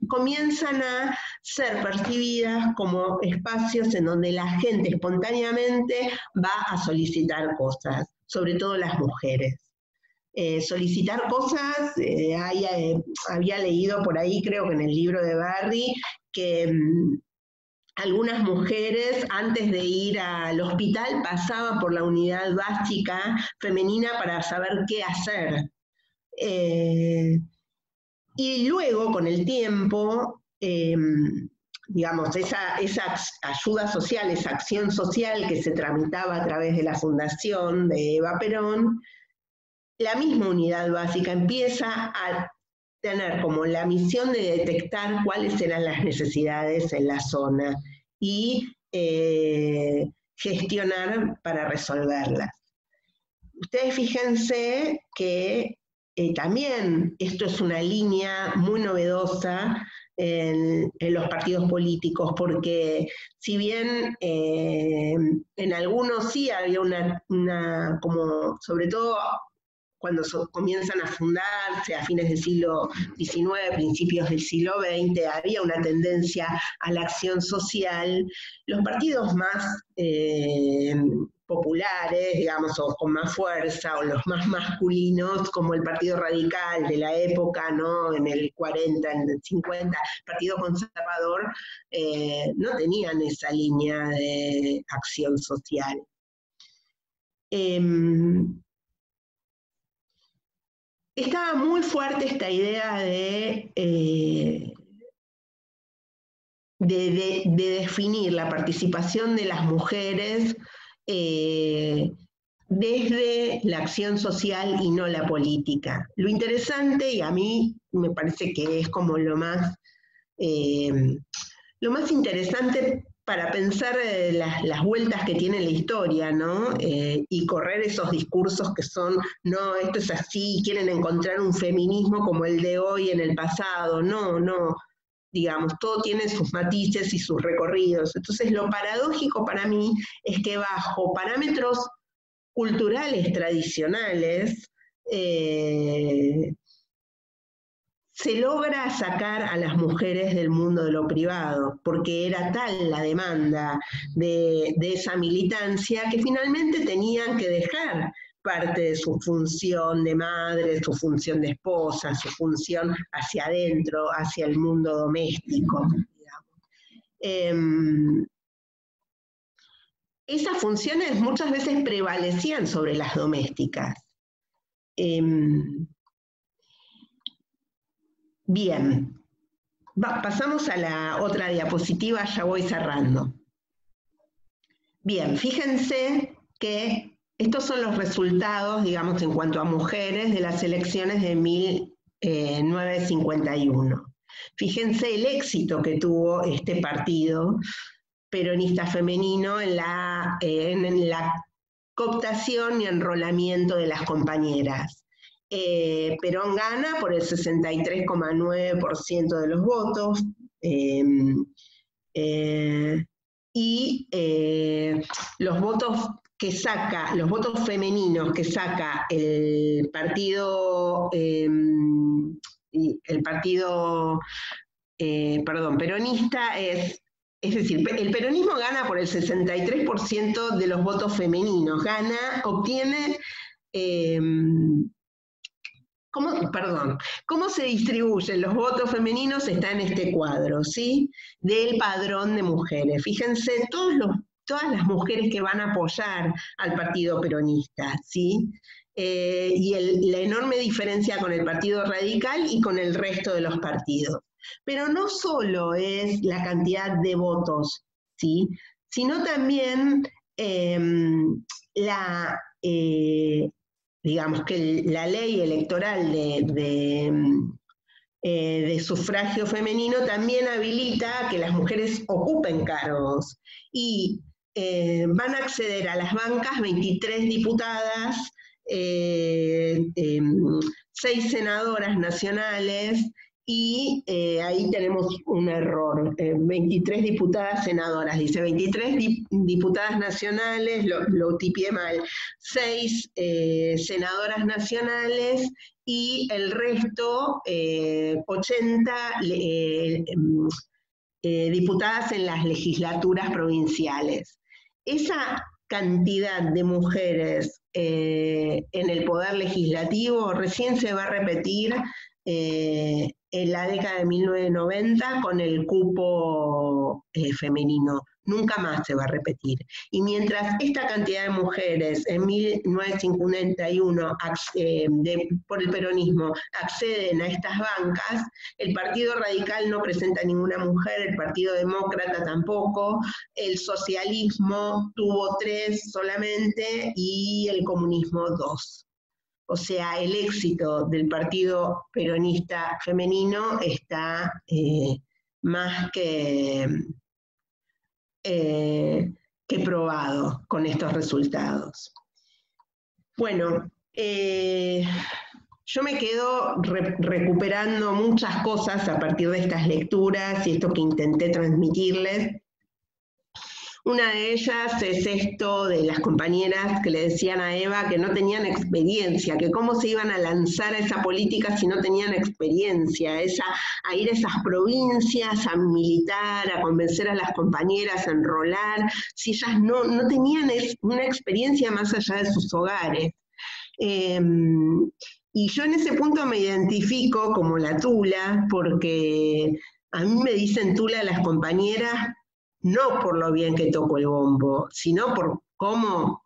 comienzan a ser percibidas como espacios en donde la gente espontáneamente va a solicitar cosas, sobre todo las mujeres. Solicitar cosas, había leído por ahí, creo que en el libro de Barry, que algunas mujeres antes de ir al hospital pasaban por la unidad básica femenina para saber qué hacer. Y luego, con el tiempo, digamos, esa ayuda social, esa acción social que se tramitaba a través de la fundación de Eva Perón, la misma unidad básica empieza a tener como la misión de detectar cuáles eran las necesidades en la zona y gestionar para resolverlas. Ustedes fíjense que también esto es una línea muy novedosa en los partidos políticos, porque si bien en algunos sí había una como, sobre todo cuando comienzan a fundarse a fines del siglo XIX, principios del siglo XX, había una tendencia a la acción social, los partidos más populares, digamos, o con más fuerza, o los más masculinos, como el Partido Radical de la época, ¿no? En el 40, en el 50, el Partido Conservador, no tenían esa línea de acción social. Estaba muy fuerte esta idea de definir la participación de las mujeres desde la acción social y no la política. Lo interesante, y a mí me parece que es como lo más interesante para pensar las vueltas que tiene la historia, ¿no? Y correr esos discursos que son, no, esto es así, quieren encontrar un feminismo como el de hoy en el pasado, no, digamos, todo tiene sus matices y sus recorridos. Entonces, lo paradójico para mí es que bajo parámetros culturales tradicionales, se logra sacar a las mujeres del mundo de lo privado, porque era tal la demanda de esa militancia que finalmente tenían que dejar parte de su función de madre, su función de esposa, su función hacia adentro, hacia el mundo doméstico, digamos. Esas funciones muchas veces prevalecían sobre las domésticas. Bien, pasamos a la otra diapositiva, ya voy cerrando. Bien, fíjense que estos son los resultados, digamos, en cuanto a mujeres de las elecciones de 1951. Fíjense el éxito que tuvo este partido peronista femenino en la cooptación y enrolamiento de las compañeras. Perón gana por el 63,9% de los votos, y los votos femeninos que saca el partido peronista es decir, el peronismo gana por el 63% de los votos femeninos, obtiene, ¿cómo se distribuyen los votos femeninos? Está en este cuadro, ¿sí? Del padrón de mujeres. Fíjense, todas las mujeres que van a apoyar al partido peronista, ¿sí? Y la enorme diferencia con el Partido Radical y con el resto de los partidos. Pero no solo es la cantidad de votos, ¿sí? Sino también digamos que la ley electoral de sufragio femenino también habilita que las mujeres ocupen cargos y van a acceder a las bancas 23 diputadas, 6 senadoras nacionales y ahí tenemos un error, 23 diputadas senadoras, dice 23 diputadas nacionales, lo tipié mal, 6 senadoras nacionales y el resto, 80 diputadas en las legislaturas provinciales. Esa cantidad de mujeres en el poder legislativo recién se va a repetir en la década de 1990 con el cupo femenino. Nunca más se va a repetir. Y mientras esta cantidad de mujeres en 1951 por el peronismo acceden a estas bancas, el Partido Radical no presenta ninguna mujer, el Partido Demócrata tampoco, el socialismo tuvo 3 solamente y el comunismo 2. O sea, el éxito del Partido Peronista Femenino está más que probado con estos resultados. Bueno, yo me quedo recuperando muchas cosas a partir de estas lecturas y esto que intenté transmitirles. Una de ellas es esto de las compañeras que le decían a Eva que no tenían experiencia, que cómo se iban a lanzar a esa política si no tenían experiencia, a ir a esas provincias, a militar, a convencer a las compañeras, a enrolar, si ellas no tenían una experiencia más allá de sus hogares. Y yo en ese punto me identifico como la tula, porque a mí me dicen tula las compañeras, no por lo bien que toco el bombo, sino por cómo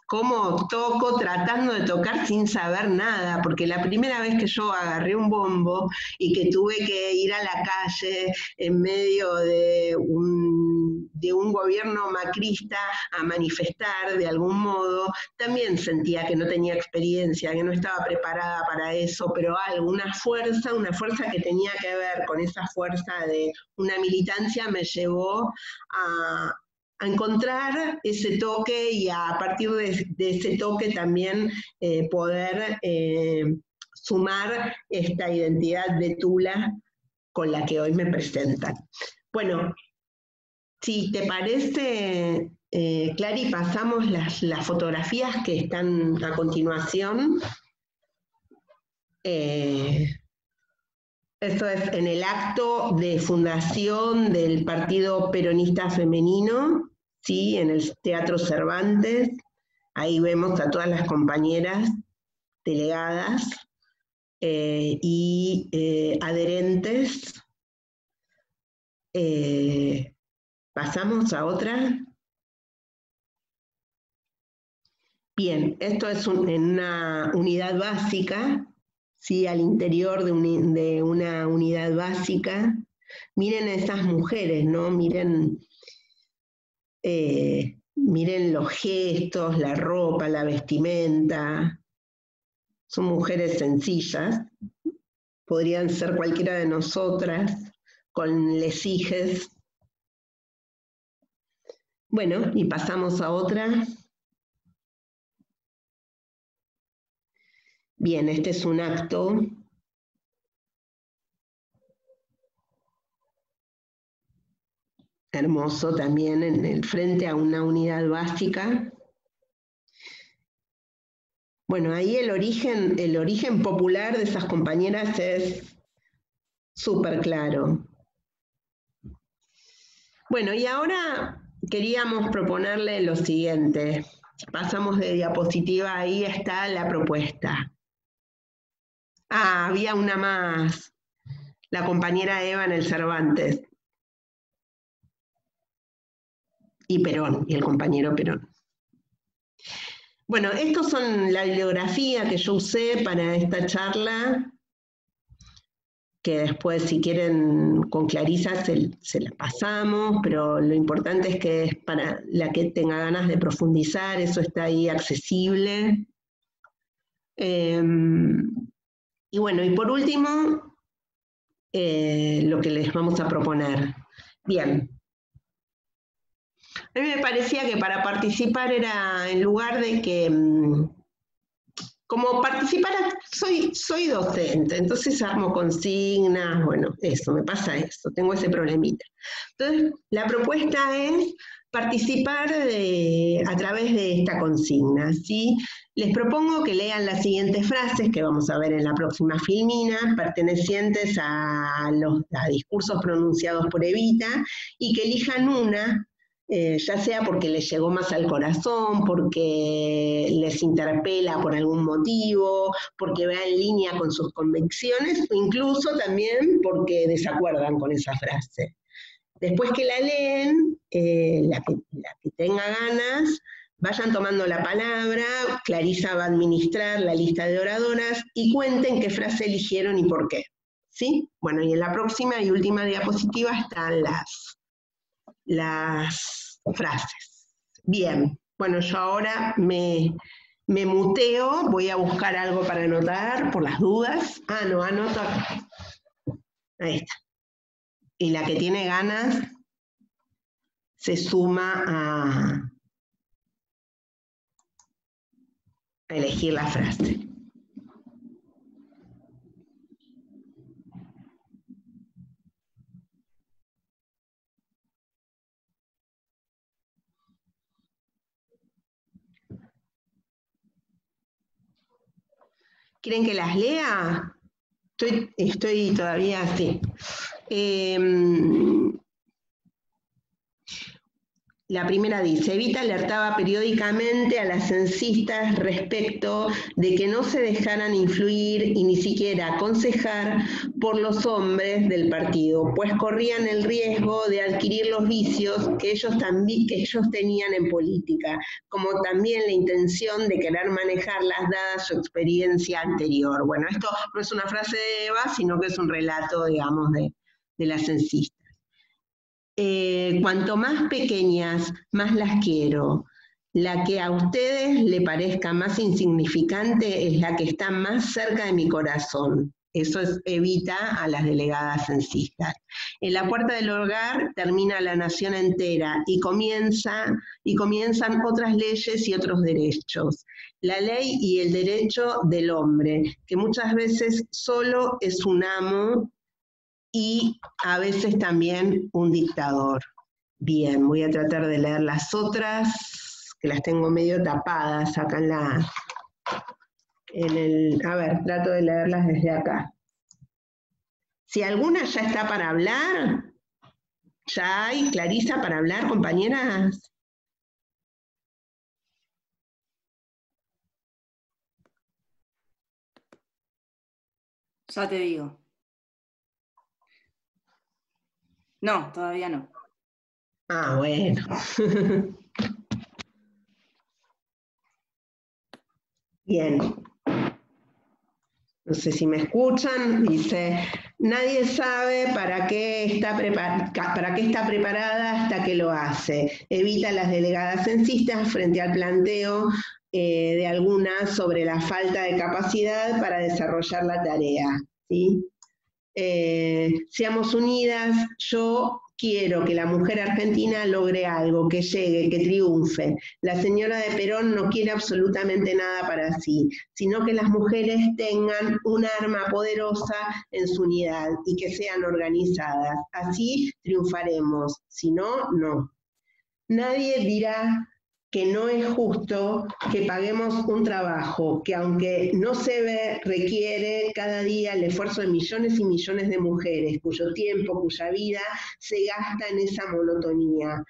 toco, tratando de tocar sin saber nada, porque la primera vez que yo agarré un bombo y que tuve que ir a la calle en medio de un gobierno macrista a manifestar de algún modo, también sentía que no tenía experiencia, que no estaba preparada para eso, pero una fuerza que tenía que ver con esa fuerza de una militancia me llevó a encontrar ese toque y a partir de ese toque también poder sumar esta identidad de tula con la que hoy me presentan. Bueno, si te parece, Clary, pasamos las fotografías que están a continuación. Esto es en el acto de fundación del Partido Peronista Femenino, ¿sí? En el Teatro Cervantes. Ahí vemos a todas las compañeras delegadas y adherentes. Pasamos a otra. Bien, esto es en una unidad básica. ¿Sí? Al interior de una unidad básica. Miren a esas mujeres, ¿no? Miren los gestos, la ropa, la vestimenta. Son mujeres sencillas. Podrían ser cualquiera de nosotras, con lesijes. Bueno, y pasamos a otra. Bien, este es un acto. Hermoso también en el frente a una unidad básica. Bueno, ahí el origen popular de esas compañeras es súper claro. Bueno, y ahora queríamos proponerle lo siguiente. Si pasamos de diapositiva, ahí está la propuesta. Ah, había una más, la compañera Eva en el Cervantes. Y Perón, y el compañero Perón. Bueno, estos son la bibliografía que yo usé para esta charla, que después, si quieren, con Clarisa se la pasamos, pero lo importante es que es para la que tenga ganas de profundizar, eso está ahí accesible. Y bueno, y por último, lo que les vamos a proponer. Bien. A mí me parecía que para participar era, en lugar de que, como participar, soy docente, entonces armo consignas, bueno, eso, me pasa eso, tengo ese problemita. Entonces, la propuesta es participar a través de esta consigna, ¿sí? Les propongo que lean las siguientes frases que vamos a ver en la próxima filmina, pertenecientes a discursos pronunciados por Evita, y que elijan una, ya sea porque les llegó más al corazón, porque les interpela por algún motivo, porque va en línea con sus convicciones, o incluso también porque desacuerdan con esa frase. Después que la leen, la que tenga ganas, vayan tomando la palabra, Clarisa va a administrar la lista de oradoras y cuenten qué frase eligieron y por qué. ¿Sí? Bueno, y en la próxima y última diapositiva están las frases. Bien, bueno, yo ahora me muteo, voy a buscar algo para anotar por las dudas. Ah, no, anoto acá. Ahí está. Y la que tiene ganas se suma a elegir la frase. ¿Quieren que las lea? Estoy todavía así. La primera dice, Evita alertaba periódicamente a las censistas respecto de que no se dejaran influir y ni siquiera aconsejar por los hombres del partido, pues corrían el riesgo de adquirir los vicios que ellos tenían en política, como también la intención de querer manejarlas dada su experiencia anterior. Bueno, esto no es una frase de Eva, sino que es un relato, digamos, de las censistas. Cuanto más pequeñas, más las quiero. La que a ustedes le parezca más insignificante es la que está más cerca de mi corazón. Eso Evita a las delegadas censistas. En la puerta del hogar termina la nación entera y comienzan otras leyes y otros derechos. La ley y el derecho del hombre, que muchas veces solo es un amo y a veces también un dictador. Bien, voy a tratar de leer las otras, que las tengo medio tapadas acá a ver, trato de leerlas desde acá. Si alguna ya está para hablar, ¿ya hay Clarisa para hablar, compañeras? Ya te digo. No, todavía no. Ah, bueno. Bien. No sé si me escuchan, dice, nadie sabe para qué está preparada hasta que lo hace. Evita las delegadas censistas frente al planteo de algunas sobre la falta de capacidad para desarrollar la tarea. ¿Sí? Seamos unidas, yo quiero que la mujer argentina logre algo, que llegue, que triunfe. La señora de Perón no quiere absolutamente nada para sí, sino que las mujeres tengan un arma poderosa en su unidad y que sean organizadas. Así triunfaremos, si no, no. Nadie dirá que no es justo que paguemos un trabajo que, aunque no se ve, requiere cada día el esfuerzo de millones y millones de mujeres, cuyo tiempo, cuya vida se gasta en esa monotonía,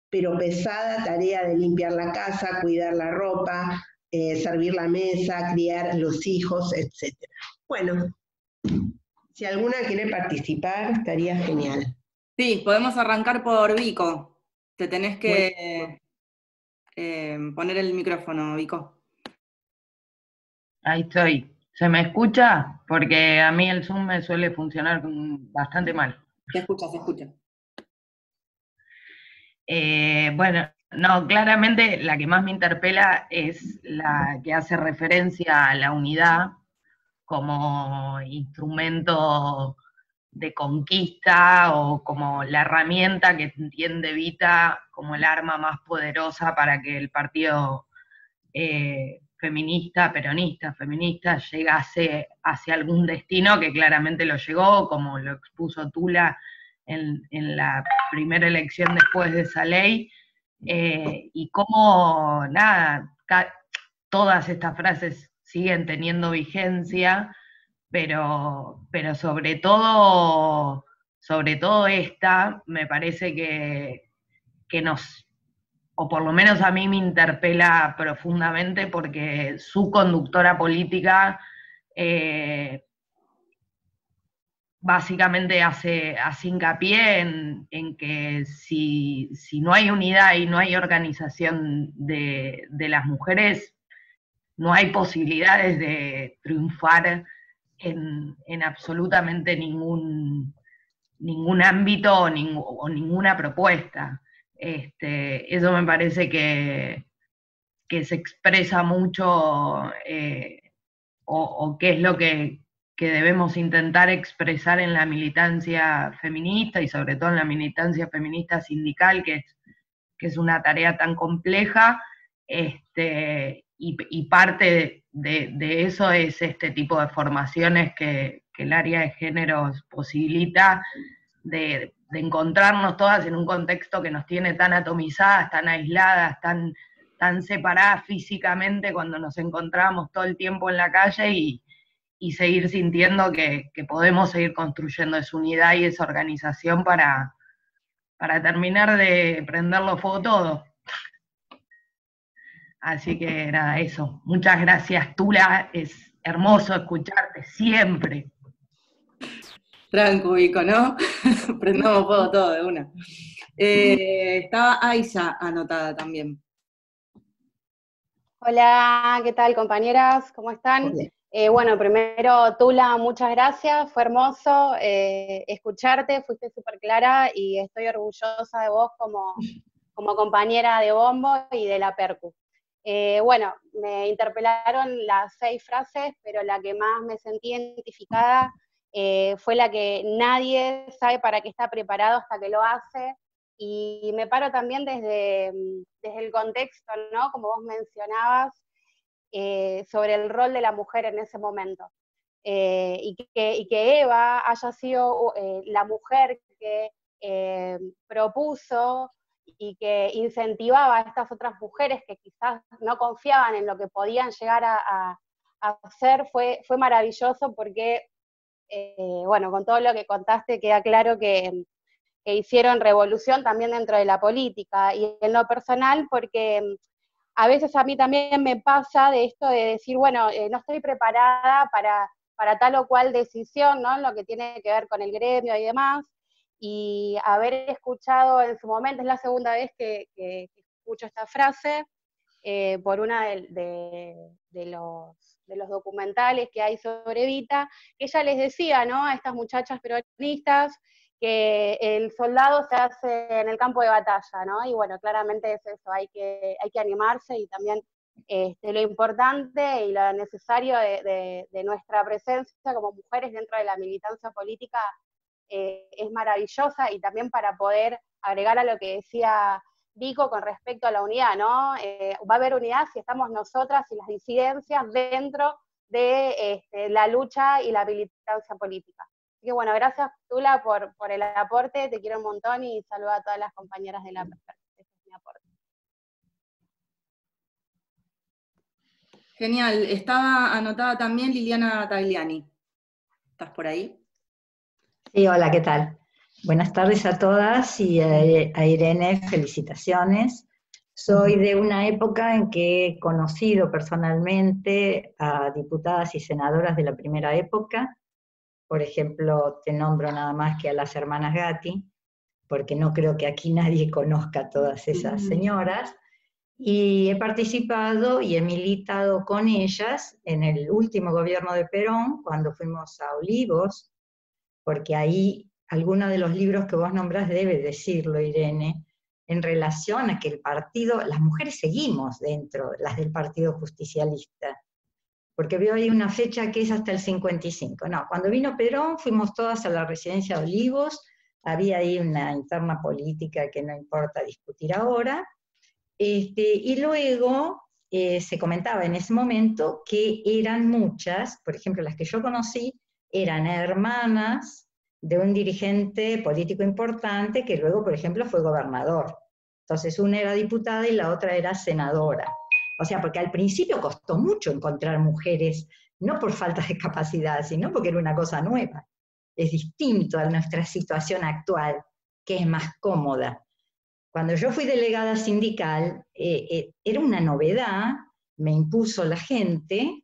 pero pesada tarea de limpiar la casa, cuidar la ropa, servir la mesa, criar los hijos, etc. Bueno, si alguna quiere participar, estaría genial. Sí, podemos arrancar por Vico. Te tenés que poner el micrófono, Vico. Ahí estoy. ¿Se me escucha? Porque a mí el Zoom me suele funcionar bastante mal. Se escucha, se escucha. Bueno, no, claramente la que más me interpela es la que hace referencia a la unidad como instrumento de conquista o como la herramienta que entiende Evita como el arma más poderosa para que el partido feminista, peronista, feminista, llegase hacia algún destino que claramente lo llegó, como lo expuso Tula en la primera elección después de esa ley, y cómo, nada, todas estas frases siguen teniendo vigencia, pero sobre todo esta, me parece que nos, o por lo menos a mí me interpela profundamente porque su conductora política básicamente hace hincapié en que si no hay unidad y no hay organización de las mujeres, no hay posibilidades de triunfar en absolutamente ningún ámbito o ninguna propuesta. Eso me parece que se expresa mucho, o qué es lo que debemos intentar expresar en la militancia feminista, y sobre todo en la militancia feminista sindical, que es una tarea tan compleja, y parte de eso es este tipo de formaciones que el área de géneros posibilita, de encontrarnos todas en un contexto que nos tiene tan atomizadas, tan aisladas, tan separadas físicamente cuando nos encontramos todo el tiempo en la calle, y seguir sintiendo que podemos seguir construyendo esa unidad y esa organización para terminar de prenderlo fuego todo. Así que nada, eso. Muchas gracias, Tula. Es hermoso escucharte siempre. Tranco, Vico, ¿no? Prendamos fuego todo de una. Estaba Aisha anotada también. Hola, ¿qué tal, compañeras? ¿Cómo están? Bueno, primero, Tula, muchas gracias, fue hermoso escucharte, fuiste súper clara y estoy orgullosa de vos como compañera de bombo y de la percu. Bueno, me interpelaron las 6 frases, pero la que más me sentí identificada fue la que nadie sabe para qué está preparado hasta que lo hace, y me paro también desde el contexto, ¿no? Como vos mencionabas, sobre el rol de la mujer en ese momento. Y que Eva haya sido la mujer que propuso y que incentivaba a estas otras mujeres que quizás no confiaban en lo que podían llegar a hacer, fue maravilloso, porque, bueno, con todo lo que contaste queda claro que hicieron revolución también dentro de la política, y en lo personal, porque a veces a mí también me pasa de esto de decir, bueno, no estoy preparada para tal o cual decisión, ¿no? En lo que tiene que ver con el gremio y demás, y haber escuchado en su momento, es la segunda vez que escucho esta frase, por una de los documentales que hay sobre Evita, que ella les decía, ¿no?, a estas muchachas peronistas, que el soldado se hace en el campo de batalla, ¿no? Y bueno, claramente es eso, hay que animarse, y también lo importante y lo necesario de nuestra presencia como mujeres dentro de la militancia política es maravillosa, y también para poder agregar a lo que decía Vico con respecto a la unidad, ¿no? Va a haber unidad si estamos nosotras y las disidencias dentro de la lucha y la militancia política. Así que bueno, gracias, Tula, por el aporte, te quiero un montón, y saludo a todas las compañeras de la PERC. Ese es mi aporte. Genial, estaba anotada también Liliana Tagliani. ¿Estás por ahí? Sí, hola, ¿qué tal? Buenas tardes a todas, y a Irene, felicitaciones. Soy de una época en que he conocido personalmente a diputadas y senadoras de la primera época. Por ejemplo, te nombro nada más que a las hermanas Gatti, porque no creo que aquí nadie conozca a todas esas señoras, y he participado y he militado con ellas en el último gobierno de Perón, cuando fuimos a Olivos, porque ahí alguno de los libros que vos nombrás debe decirlo, Irene, en relación a que el partido, las mujeres seguimos dentro, las del Partido Justicialista, porque veo ahí una fecha que es hasta el 55. No, cuando vino Perón fuimos todas a la residencia de Olivos, había ahí una interna política que no importa discutir ahora, y luego se comentaba en ese momento que eran muchas, por ejemplo, las que yo conocí, eran hermanas de un dirigente político importante que luego, por ejemplo, fue gobernador. Entonces, una era diputada y la otra era senadora. O sea, porque al principio costó mucho encontrar mujeres, no por falta de capacidad, sino porque era una cosa nueva. Es distinto a nuestra situación actual, que es más cómoda. Cuando yo fui delegada sindical, era una novedad, me impuso la gente,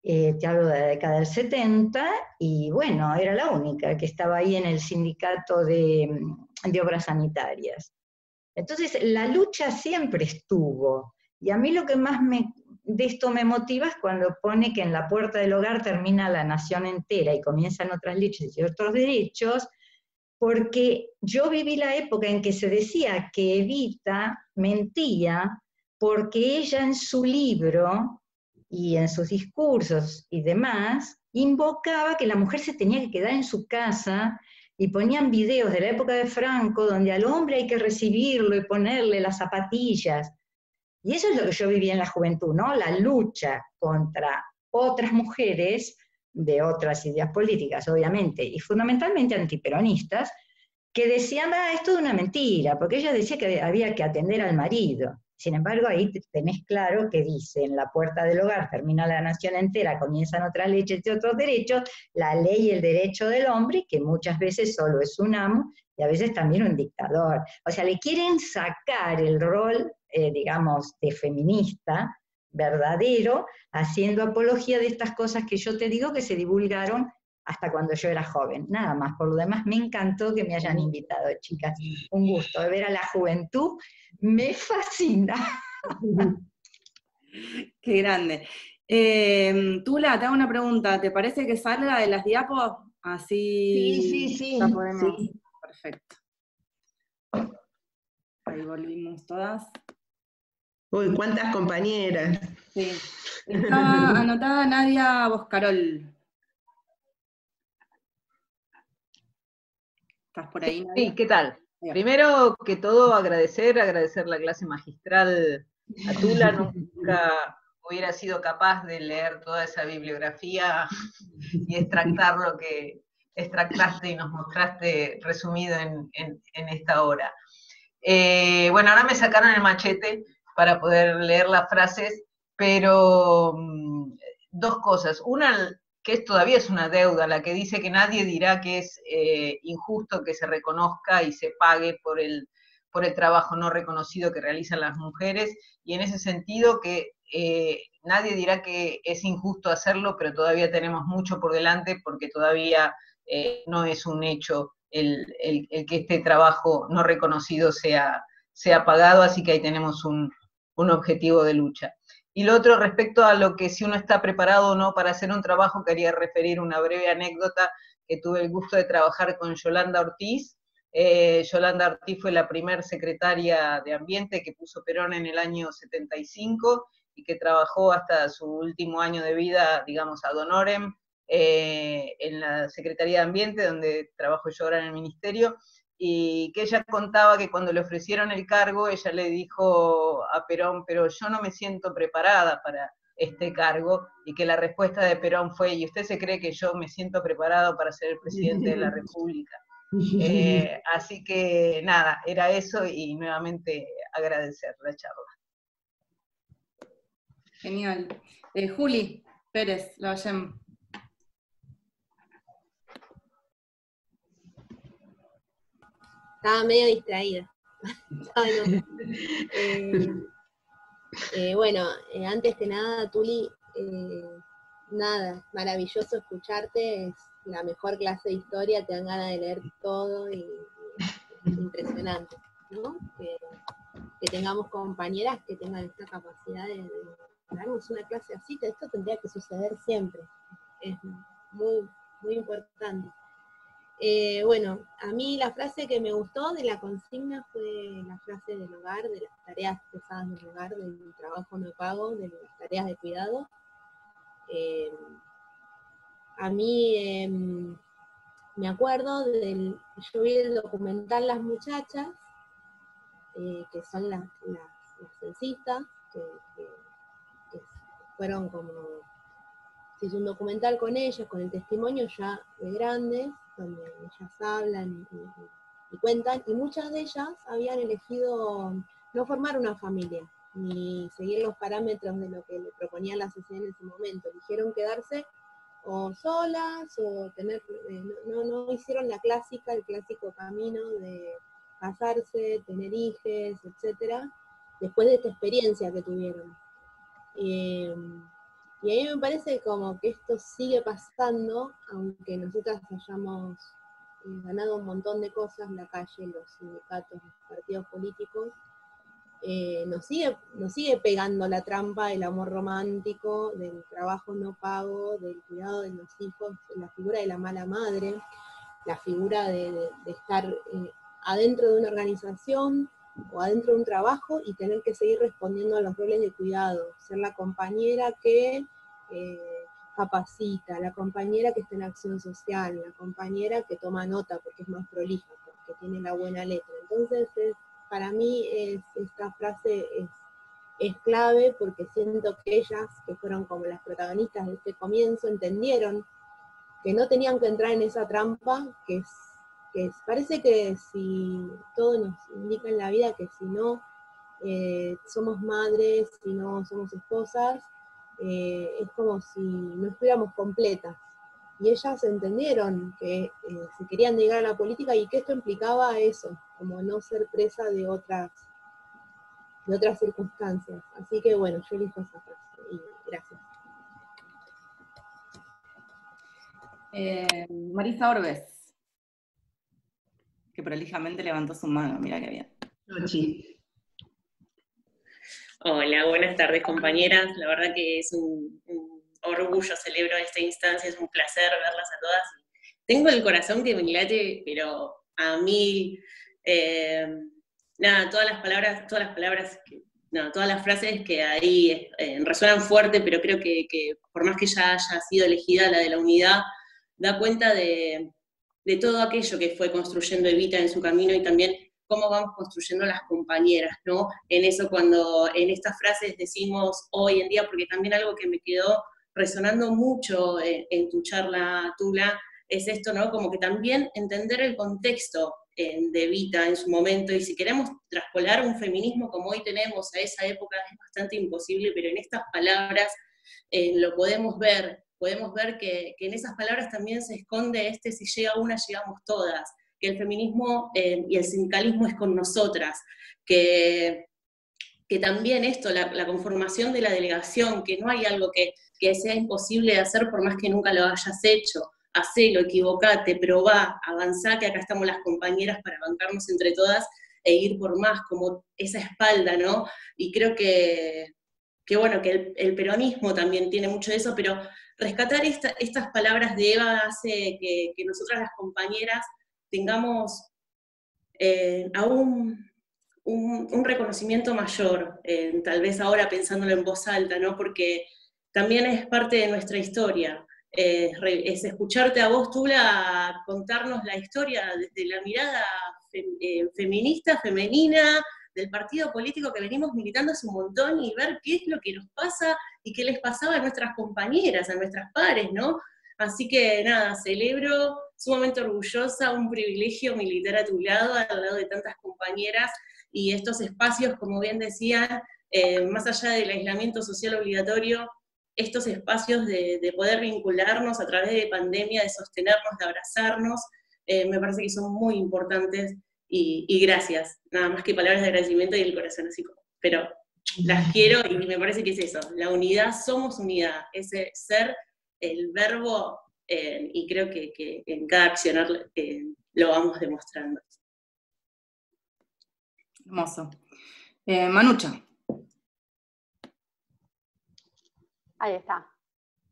te hablo de la década del 70, y bueno, era la única que estaba ahí en el sindicato de obras sanitarias. Entonces, la lucha siempre estuvo, y a mí lo que más de esto me motiva es cuando pone que en la puerta del hogar termina la nación entera y comienzan otras luchas y otros derechos, porque yo viví la época en que se decía que Evita mentía porque ella en su libro y en sus discursos y demás invocaba que la mujer se tenía que quedar en su casa, y ponían videos de la época de Franco donde al hombre hay que recibirlo y ponerle las zapatillas. Y eso es lo que yo viví en la juventud, ¿no? La lucha contra otras mujeres de otras ideas políticas, obviamente, y fundamentalmente antiperonistas, que decían, esto es una mentira, porque ella decía que había que atender al marido. Sin embargo, ahí tenés claro que dice, en la puerta del hogar termina la nación entera, comienzan otras leyes y otros derechos, la ley y el derecho del hombre, que muchas veces solo es un amo, y a veces también un dictador. O sea, le quieren sacar el rol, digamos, de feminista verdadero, haciendo apología de estas cosas que yo te digo que se divulgaron hasta cuando yo era joven. Nada más, por lo demás me encantó que me hayan invitado, chicas. Un gusto de ver a la juventud, me fascina. Qué grande. Tula, te hago una pregunta, ¿te parece que salga de las diapos? Así Sí. ya podemos. Sí. Perfecto. Ahí volvimos todas. Uy, cuántas compañeras. Sí. Está anotada Nadia Boscarol. ¿Estás por ahí, Nadia? Sí, ¿qué tal? Primero que todo, agradecer la clase magistral a Tula. Nunca hubiera sido capaz de leer toda esa bibliografía y extractar lo que extractaste y nos mostraste resumido en esta hora. Bueno, ahora me sacaron el machete para poder leer las frases, pero dos cosas. Una, que todavía es una deuda, la que dice que nadie dirá que es injusto que se reconozca y se pague por el trabajo no reconocido que realizan las mujeres, y en ese sentido que nadie dirá que es injusto hacerlo, pero todavía tenemos mucho por delante porque todavía no es un hecho el que este trabajo no reconocido sea pagado, así que ahí tenemos un objetivo de lucha. Y lo otro, respecto a lo que si uno está preparado o no para hacer un trabajo, quería referir una breve anécdota que tuve el gusto de trabajar con Yolanda Ortiz. Yolanda Ortiz fue la primer secretaria de Ambiente que puso Perón en el año 75 y que trabajó hasta su último año de vida, digamos, ad honorem, en la Secretaría de Ambiente, donde trabajo yo ahora en el Ministerio, y que ella contaba que cuando le ofrecieron el cargo, ella le dijo a Perón, pero yo no me siento preparada para este cargo, y que la respuesta de Perón fue, ¿y usted se cree que yo me siento preparado para ser el presidente de la República? Así que nada, era eso, y nuevamente agradecer la charla. Genial. Juli Pérez, Lavallem. Estaba medio distraída. Bueno, antes que nada, Tuli, nada, maravilloso escucharte, es la mejor clase de historia, te dan ganas de leer todo y impresionante, ¿no? Que tengamos compañeras que tengan esta capacidad de darnos una clase así, que esto tendría que suceder siempre, es muy, muy importante. Bueno, a mí la frase que me gustó de la consigna fue la frase del hogar, de las tareas pesadas del hogar, del trabajo no pago, de las tareas de cuidado. A mí me acuerdo yo vi el documental Las Muchachas, que son las censistas, que fueron como, se hizo un documental con ellas, con el testimonio ya de grandes, donde ellas hablan y cuentan, y muchas de ellas habían elegido no formar una familia, ni seguir los parámetros de lo que le proponía la sociedad en ese momento. Eligieron quedarse o solas, o tener, no hicieron el clásico camino de casarse, tener hijos, etcétera, después de esta experiencia que tuvieron. Y a mí me parece como que esto sigue pasando, aunque nosotras hayamos ganado un montón de cosas, la calle, los sindicatos, los partidos políticos, nos sigue pegando la trampa del amor romántico, del trabajo no pago, del cuidado de los hijos, la figura de la mala madre, la figura de estar adentro de una organización o adentro de un trabajo y tener que seguir respondiendo a los roles de cuidado, ser la compañera que capacita, la compañera que está en acción social, la compañera que toma nota porque es más prolija, porque tiene la buena letra. Entonces, para mí esta frase es clave, porque siento que ellas, que fueron como las protagonistas de este comienzo, entendieron que no tenían que entrar en esa trampa, parece que si todo nos indica en la vida que si no somos madres, si no somos esposas, es como si no estuviéramos completas. Y ellas entendieron que se querían llegar a la política y que esto implicaba eso, como no ser presa de otras circunstancias. Así que bueno, yo elijo esa frase y gracias. Marisa Orbes, que prolijamente levantó su mano, mira qué bien. Nochi. Hola, buenas tardes compañeras, la verdad que es un orgullo, celebro esta instancia, es un placer verlas a todas. Tengo el corazón que me late, pero a mí, nada, todas las frases que ahí resuenan fuerte, pero creo que por más que ya haya sido elegida la de la unidad, da cuenta de todo aquello que fue construyendo Evita en su camino y también cómo vamos construyendo las compañeras, ¿no? En eso cuando en estas frases decimos hoy en día, porque también algo que me quedó resonando mucho en tu charla, Tula, es esto, ¿no? Como que también entender el contexto de Evita en su momento, y si queremos traspolar un feminismo como hoy tenemos a esa época es bastante imposible, pero en estas palabras lo podemos ver que en esas palabras también se esconde si llega una, llegamos todas, que el feminismo y el sindicalismo es con nosotras, que también esto, la conformación de la delegación, que no hay algo que sea imposible de hacer por más que nunca lo hayas hecho, hacelo, equivocate, probá, avanzá, que acá estamos las compañeras para bancarnos entre todas e ir por más, como esa espalda, ¿no? Y creo que bueno, que el peronismo también tiene mucho de eso, pero rescatar estas palabras de Eva hace que nosotras las compañeras tengamos aún un reconocimiento mayor, tal vez ahora pensándolo en voz alta, ¿no? Porque también es parte de nuestra historia. Es escucharte a vos, Tula, contarnos la historia desde la mirada feminista, femenina, del partido político que venimos militando hace un montón y ver qué es lo que nos pasa y qué les pasaba a nuestras compañeras, a nuestras pares, ¿no? Así que nada, celebro, sumamente orgullosa, un privilegio militar a tu lado, al lado de tantas compañeras, y estos espacios, como bien decían, más allá del aislamiento social obligatorio, estos espacios de poder vincularnos a través de pandemia, de sostenernos, de abrazarnos, me parece que son muy importantes, y gracias, nada más que palabras de agradecimiento y el corazón así como, pero las quiero y me parece que es eso, la unidad, somos unidad, ese ser, el verbo, y creo que en cada accionar lo vamos demostrando. Hermoso. Manucha. Ahí está,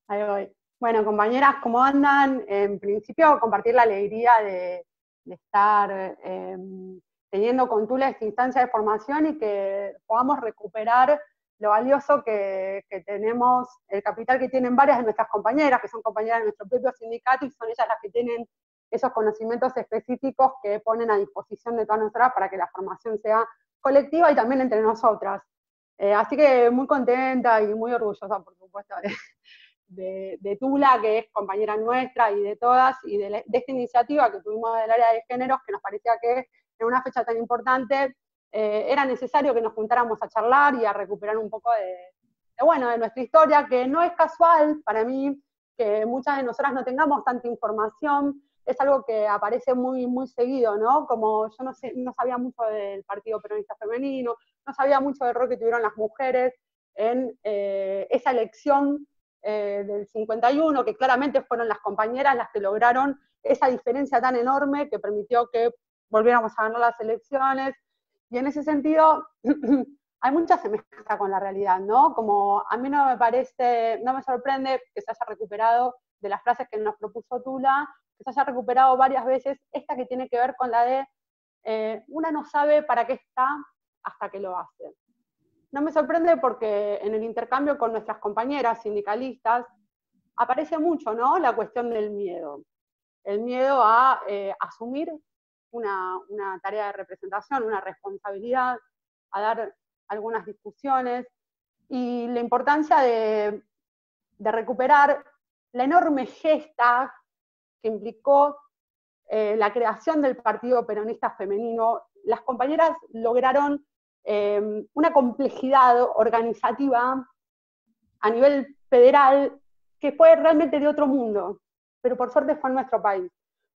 ahí voy. Bueno, compañeras, ¿cómo andan? En principio, compartir la alegría de estar teniendo con Tula esta instancia de formación y que podamos recuperar lo valioso que tenemos, el capital que tienen varias de nuestras compañeras, que son compañeras de nuestro propio sindicato, y son ellas las que tienen esos conocimientos específicos que ponen a disposición de todas nosotras para que la formación sea colectiva y también entre nosotras. Así que muy contenta y muy orgullosa, por supuesto, de Tula, que es compañera nuestra, y de todas, y de esta iniciativa que tuvimos del área de géneros, que nos parecía que en una fecha tan importante era necesario que nos juntáramos a charlar y a recuperar un poco de nuestra historia, que no es casual para mí que muchas de nosotras no tengamos tanta información. Es algo que aparece muy, muy seguido, ¿no? Como yo no sabía mucho del Partido Peronista Femenino, no sabía mucho del rol que tuvieron las mujeres en esa elección del 51, que claramente fueron las compañeras las que lograron esa diferencia tan enorme que permitió que volviéramos a ganar las elecciones. Y en ese sentido, hay mucha semejanza con la realidad, ¿no? Como a mí no me sorprende que se haya recuperado de las frases que nos propuso Tula, que se haya recuperado varias veces esta que tiene que ver con la de una no sabe para qué está hasta que lo hace. No me sorprende porque en el intercambio con nuestras compañeras sindicalistas aparece mucho, ¿no? La cuestión del miedo. El miedo a asumir una tarea de representación, una responsabilidad, a dar algunas discusiones, y la importancia de recuperar la enorme gesta que implicó la creación del Partido Peronista Femenino. Las compañeras lograron una complejidad organizativa a nivel federal que fue realmente de otro mundo, pero por suerte fue en nuestro país.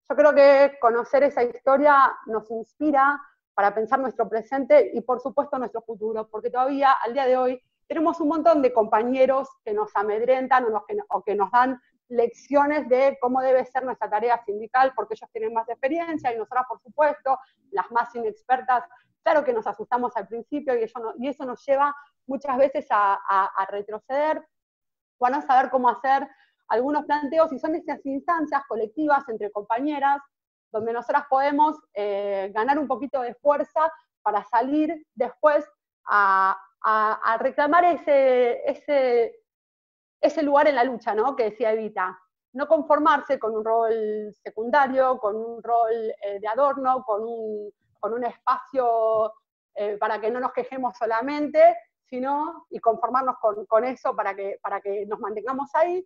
Yo creo que conocer esa historia nos inspira para pensar nuestro presente y por supuesto nuestro futuro, porque todavía al día de hoy tenemos un montón de compañeros que nos amedrentan o que nos dan lecciones de cómo debe ser nuestra tarea sindical, porque ellos tienen más experiencia y nosotras, por supuesto, las más inexpertas, claro que nos asustamos al principio y eso nos lleva muchas veces a retroceder o a no saber cómo hacer algunos planteos, y son estas instancias colectivas entre compañeras donde nosotras podemos ganar un poquito de fuerza para salir después a reclamar ese lugar en la lucha, ¿no? Que decía Evita. No conformarse con un rol secundario, con un rol de adorno, con un espacio para que no nos quejemos solamente, y conformarnos con eso para que nos mantengamos ahí,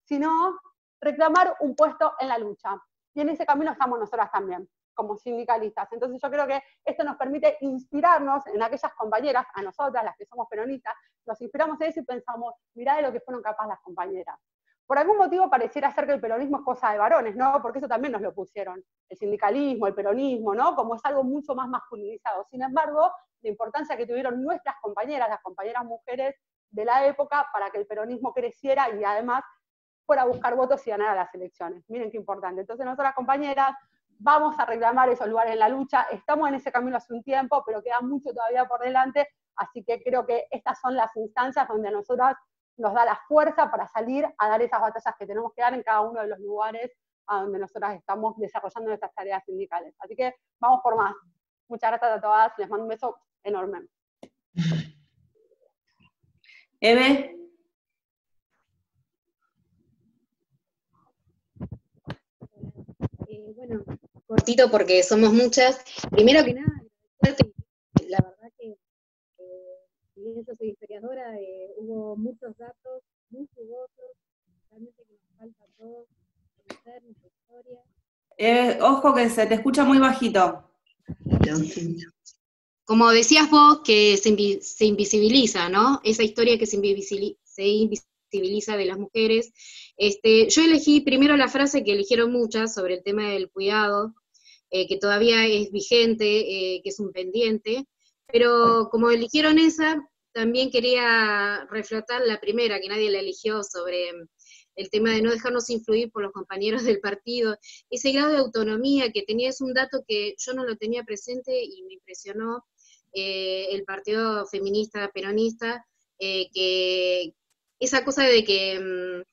sino reclamar un puesto en la lucha. Y en ese camino estamos nosotras también, como sindicalistas. Entonces yo creo que esto nos permite inspirarnos en aquellas compañeras, a nosotras, las que somos peronistas, nos inspiramos en eso y pensamos, mirá de lo que fueron capaces las compañeras. Por algún motivo pareciera ser que el peronismo es cosa de varones, ¿no? Porque eso también nos lo pusieron, el sindicalismo, el peronismo, ¿no? Como es algo mucho más masculinizado. Sin embargo, la importancia que tuvieron nuestras compañeras, las compañeras mujeres de la época, para que el peronismo creciera y además fuera a buscar votos y ganar las elecciones. Miren qué importante. Entonces nosotras, compañeras, vamos a reclamar esos lugares en la lucha. Estamos en ese camino hace un tiempo, pero queda mucho todavía por delante, así que creo que estas son las instancias donde a nosotras nos da la fuerza para salir a dar esas batallas que tenemos que dar en cada uno de los lugares a donde nosotras estamos desarrollando nuestras tareas sindicales. Así que vamos por más. Muchas gracias a todas, les mando un beso enorme. Eve. Bueno, cortito porque somos muchas. Primero que nada, la verdad que si bien yo soy historiadora, hubo muchos datos muy jugosos, realmente que nos falta a todos conocer nuestra historia. Ojo que se te escucha muy bajito. Como decías vos, que se invisibiliza, ¿no? Esa historia que se invisibiliza de las mujeres. Yo elegí primero la frase que eligieron muchas sobre el tema del cuidado, que todavía es vigente, que es un pendiente, pero como eligieron esa, también quería reflotar la primera, que nadie la eligió, sobre el tema de no dejarnos influir por los compañeros del partido. Ese grado de autonomía que tenía es un dato que yo no lo tenía presente y me impresionó. El partido feminista, peronista, que esa cosa de que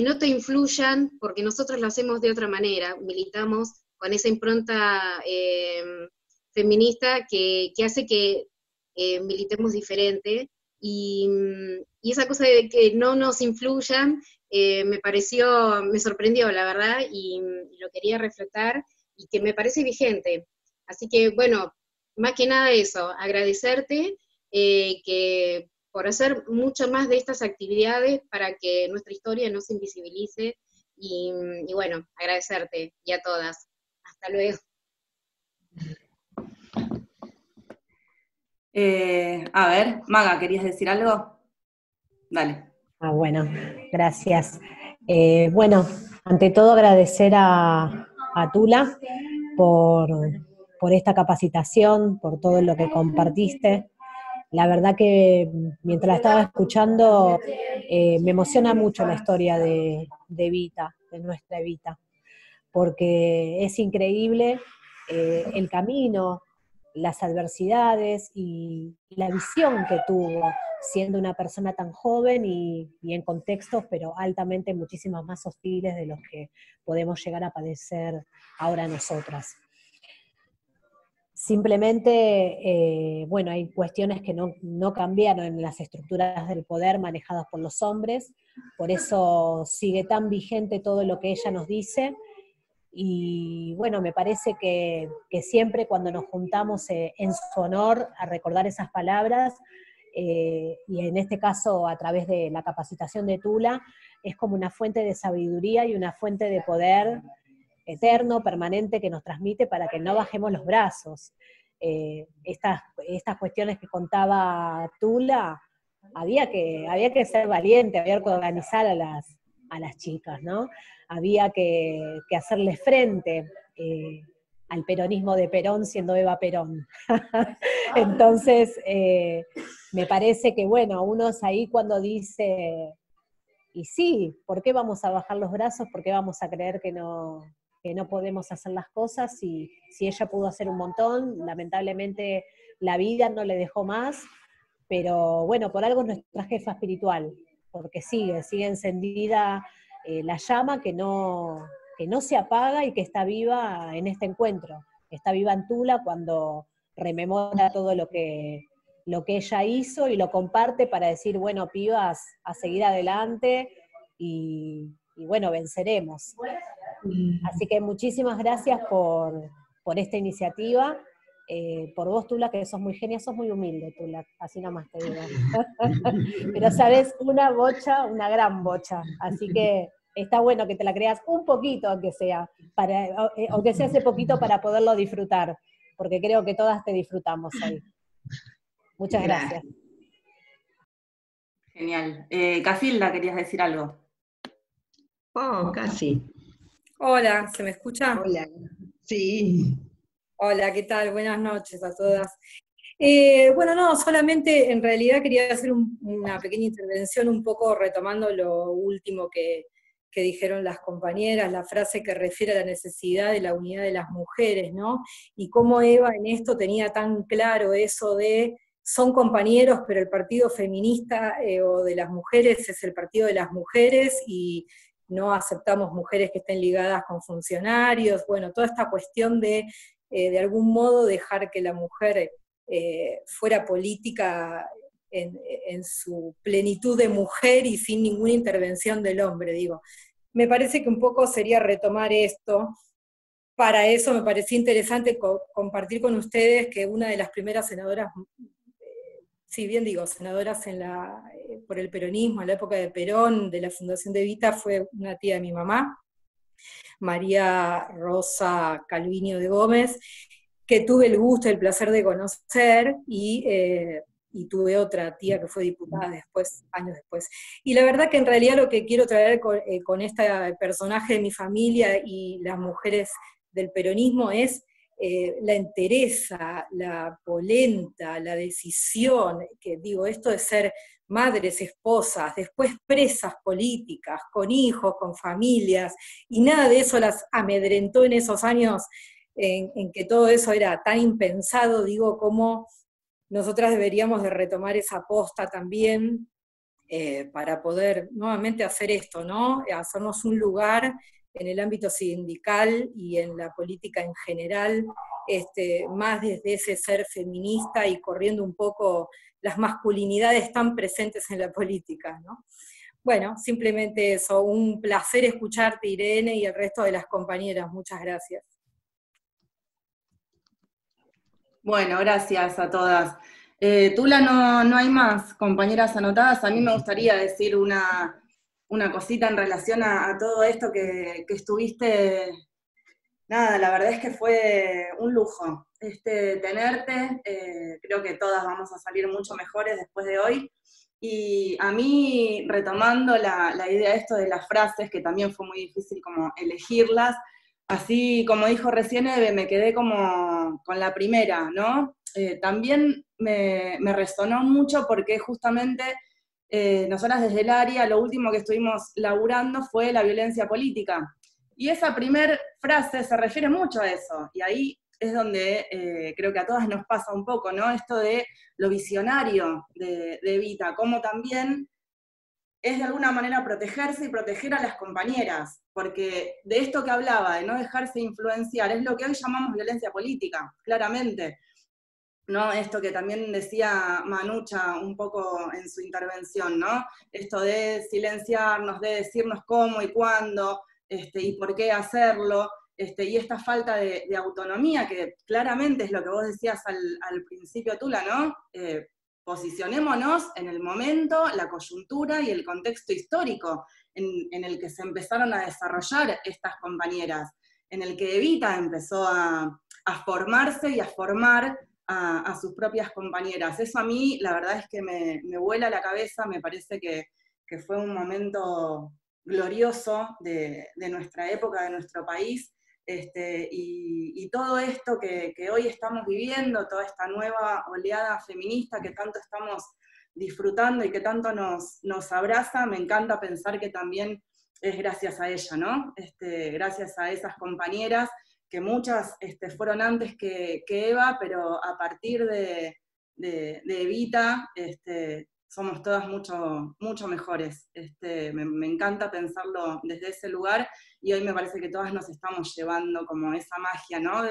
no te influyan, porque nosotros lo hacemos de otra manera, militamos con esa impronta feminista que hace que militemos diferente, y esa cosa de que no nos influyan, me sorprendió, la verdad, y lo quería reflejar, y que me parece vigente. Así que, bueno, más que nada eso, agradecerte que por hacer mucho más de estas actividades para que nuestra historia no se invisibilice, y bueno, agradecerte, y a todas. Hasta luego. A ver, Maga, ¿querías decir algo? Dale. Bueno, gracias. Bueno, ante todo agradecer a Tula por esta capacitación, por todo lo que compartiste. La verdad que mientras la estaba escuchando, me emociona mucho la historia de Evita, de nuestra Evita, porque es increíble el camino, las adversidades y la visión que tuvo, siendo una persona tan joven y en contextos, pero altamente muchísimas más hostiles de los que podemos llegar a padecer ahora nosotras. Simplemente, bueno, hay cuestiones que no cambiaron en las estructuras del poder manejadas por los hombres, por eso sigue tan vigente todo lo que ella nos dice. Y bueno, me parece que siempre cuando nos juntamos en su honor a recordar esas palabras, y en este caso a través de la capacitación de Tula, es como una fuente de sabiduría y una fuente de poder eterno, permanente, que nos transmite para que no bajemos los brazos. Estas cuestiones que contaba Tula, había que ser valiente, había que organizar a las chicas, ¿no? Había que hacerle frente al peronismo de Perón siendo Eva Perón. Entonces, me parece que, bueno, uno es ahí cuando dice, y sí, ¿por qué vamos a bajar los brazos? ¿Por qué vamos a creer que no podemos hacer las cosas? Si ella pudo hacer un montón, lamentablemente la vida no le dejó más, pero bueno, por algo es nuestra jefa espiritual, porque sigue encendida la llama que no se apaga y que está viva en este encuentro, está viva en Tula cuando rememora todo lo que ella hizo y lo comparte para decir, bueno, pibas, a seguir adelante y bueno, venceremos. Así que muchísimas gracias por esta iniciativa. Por vos, Tula, que sos muy genia, sos muy humilde, Tula, así nomás te digo. Pero sabes, una gran bocha, así que está bueno que te la creas un poquito, aunque sea ese poquito para poderlo disfrutar, porque creo que todas te disfrutamos ahí. Muchas gracias. Genial. Casilda, ¿querías decir algo? Oh, casi. Hola, ¿se me escucha? Hola, sí. Hola, ¿qué tal? Buenas noches a todas. Bueno, no, solamente en realidad quería hacer una pequeña intervención un poco retomando lo último que dijeron las compañeras, la frase que refiere a la necesidad de la unidad de las mujeres, ¿no? Y cómo Eva en esto tenía tan claro eso de son compañeros, pero el partido feminista o de las mujeres es el partido de las mujeres y no aceptamos mujeres que estén ligadas con funcionarios, bueno, toda esta cuestión de algún modo dejar que la mujer fuera política en su plenitud de mujer y sin ninguna intervención del hombre, digo. Me parece que un poco sería retomar esto. Para eso me parecía interesante compartir con ustedes que una de las primeras senadoras, si bien digo, senadoras por el peronismo, en la época de Perón, de la Fundación de Evita, fue una tía de mi mamá, María Rosa Calviño de Gómez, que tuve el gusto y el placer de conocer, y tuve otra tía que fue diputada después, años después. Y la verdad que en realidad lo que quiero traer con este personaje de mi familia y las mujeres del peronismo es la entereza, la polenta, la decisión, que digo, esto de ser madres, esposas, después presas políticas, con hijos, con familias, y nada de eso las amedrentó en esos años en que todo eso era tan impensado, digo, como nosotras deberíamos de retomar esa posta también para poder nuevamente hacer esto, ¿no? Hacernos un lugar en el ámbito sindical y en la política en general, más desde ese ser feminista y corriendo un poco las masculinidades tan presentes en la política, ¿no? Bueno, simplemente eso, un placer escucharte, Irene, y el resto de las compañeras. Muchas gracias. Bueno, gracias a todas. Tula, no hay más compañeras anotadas. A mí me gustaría decir una cosita en relación a todo esto que estuviste. Nada, la verdad es que fue un lujo tenerte. Creo que todas vamos a salir mucho mejores después de hoy. Y a mí, retomando la idea de esto de las frases, que también fue muy difícil como elegirlas, así como dijo recién Eve, me quedé como con la primera, ¿no? También me resonó mucho porque justamente nosotras desde el área lo último que estuvimos laburando fue la violencia política. Y esa primer frase se refiere mucho a eso, y ahí es donde creo que a todas nos pasa un poco, ¿no? Esto de lo visionario de Evita, cómo también es de alguna manera protegerse y proteger a las compañeras, porque de esto que hablaba, de no dejarse influenciar, es lo que hoy llamamos violencia política, claramente. ¿No? Esto que también decía Manucha un poco en su intervención, ¿no? Esto de silenciarnos, de decirnos cómo y cuándo, y por qué hacerlo, y esta falta de autonomía, que claramente es lo que vos decías al principio, Tula, ¿no? Posicionémonos en el momento, la coyuntura y el contexto histórico en el que se empezaron a desarrollar estas compañeras, en el que Evita empezó a formarse y a formar a sus propias compañeras. Eso a mí, la verdad es que me vuela la cabeza, me parece que fue un momento glorioso de nuestra época, de nuestro país, y todo esto que hoy estamos viviendo, toda esta nueva oleada feminista que tanto estamos disfrutando y que tanto nos abraza, me encanta pensar que también es gracias a ella, ¿no? Gracias a esas compañeras, que muchas fueron antes que Eva, pero a partir de Evita somos todas mucho mejores. Me encanta pensarlo desde ese lugar, y hoy me parece que todas nos estamos llevando como esa magia, ¿no?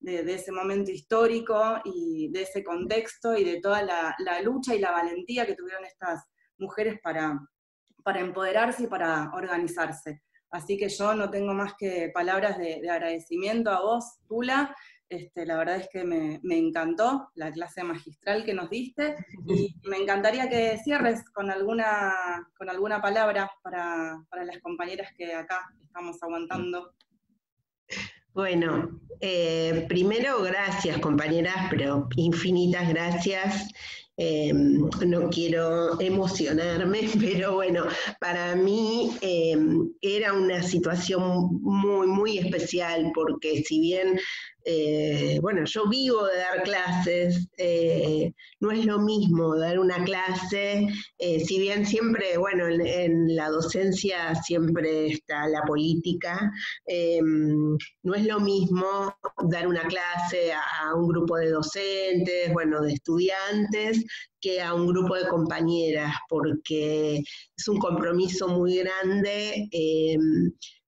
de ese momento histórico y de ese contexto y de toda la lucha y la valentía que tuvieron estas mujeres para empoderarse y para organizarse. Así que yo no tengo más que palabras de agradecimiento a vos, Tula. La verdad es que me encantó la clase magistral que nos diste, y me encantaría que cierres con alguna palabra para las compañeras que acá estamos aguantando. Bueno, primero gracias compañeras, pero infinitas gracias. No quiero emocionarme, pero bueno, para mí era una situación muy especial, porque si bien, bueno, yo vivo de dar clases, no es lo mismo dar una clase, si bien siempre, bueno, en la docencia siempre está la política, no es lo mismo dar una clase a un grupo de docentes, bueno, de estudiantes, que a un grupo de compañeras, porque es un compromiso muy grande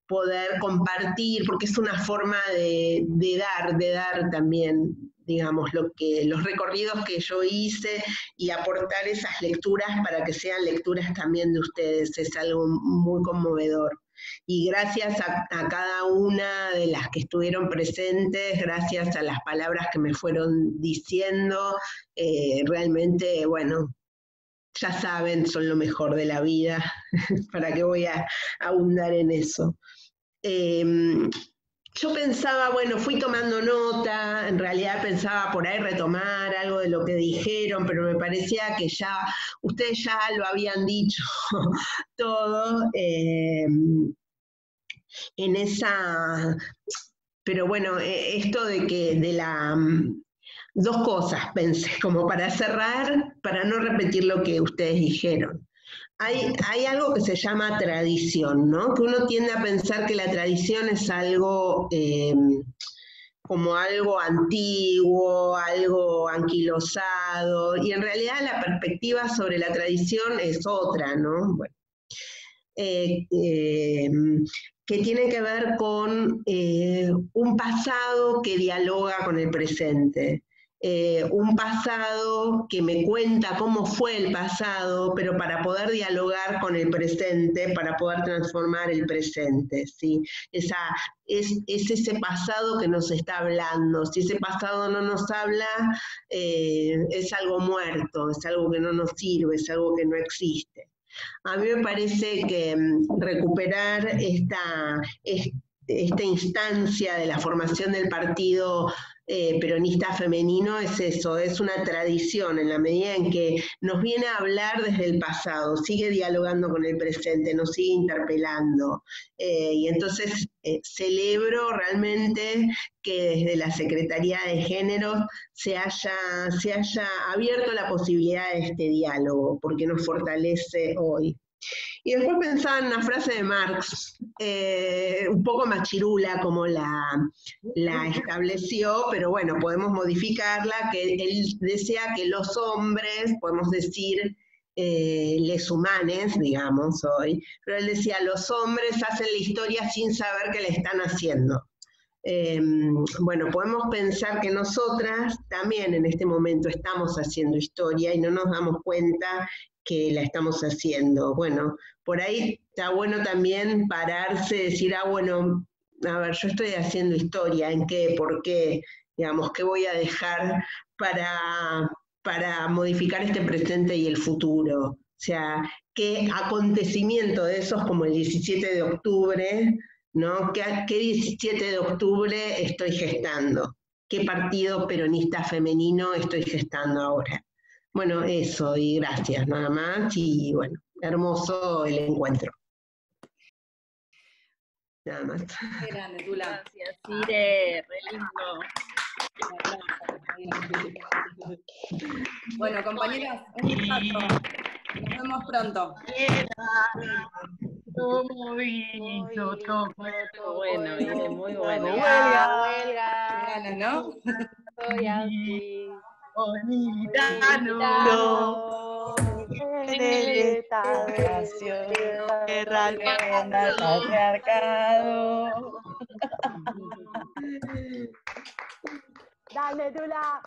poder compartir, porque es una forma de dar también, digamos, los recorridos que yo hice, y aportar esas lecturas para que sean lecturas también de ustedes, es algo muy conmovedor. Y gracias a cada una de las que estuvieron presentes, gracias a las palabras que me fueron diciendo, realmente, bueno, ya saben, son lo mejor de la vida, ¿para qué voy a abundar en eso? Yo pensaba, bueno, fui tomando nota, en realidad pensaba por ahí retomar algo de lo que dijeron, pero me parecía que ya, ustedes ya lo habían dicho todo, en esa, pero bueno, esto de la, dos cosas pensé, como para cerrar, para no repetir lo que ustedes dijeron. Hay algo que se llama tradición, ¿no? Que uno tiende a pensar que la tradición es algo como algo antiguo, algo anquilosado, y en realidad la perspectiva sobre la tradición es otra, ¿no? Bueno, que tiene que ver con un pasado que dialoga con el presente. Un pasado que me cuenta cómo fue el pasado, pero para poder dialogar con el presente, para poder transformar el presente, ¿sí? Es ese pasado que nos está hablando. Si ese pasado no nos habla, es algo muerto, es algo que no nos sirve, es algo que no existe. A mí me parece que recuperar esta instancia de la formación del partido peronista femenino es eso, es una tradición en la medida en que nos viene a hablar desde el pasado, sigue dialogando con el presente, nos sigue interpelando. Y entonces celebro realmente que desde la Secretaría de Género se haya abierto la posibilidad de este diálogo, porque nos fortalece hoy. Y después pensaba en una frase de Marx, un poco machirula como la estableció, pero bueno, podemos modificarla, que él decía que los hombres, podemos decir, les humanes, digamos hoy, pero él decía, los hombres hacen la historia sin saber qué le están haciendo. Bueno, podemos pensar que nosotras también en este momento estamos haciendo historia y no nos damos cuenta que la estamos haciendo. Bueno, por ahí está bueno también pararse y decir, bueno, a ver, yo estoy haciendo historia, ¿en qué? ¿Por qué? Digamos, ¿qué voy a dejar para modificar este presente y el futuro? O sea, ¿qué acontecimiento de esos como el 17 de octubre, ¿no? ¿Qué 17 de octubre estoy gestando? ¿Qué partido peronista femenino estoy gestando ahora? Bueno, eso, y gracias, nada más, y bueno, hermoso el encuentro. Nada más. Qué grande, Tula. Gracias, Ire, re lindo. Bueno, compañeras, un gustazo. Nos vemos pronto. ¿Cómo hizo? Bueno, Ire, muy bueno. Huelga. Ganas, ¿no? Soy así. Militando en el Estado-Nación, guerra al patriarcado. Dale, Tula.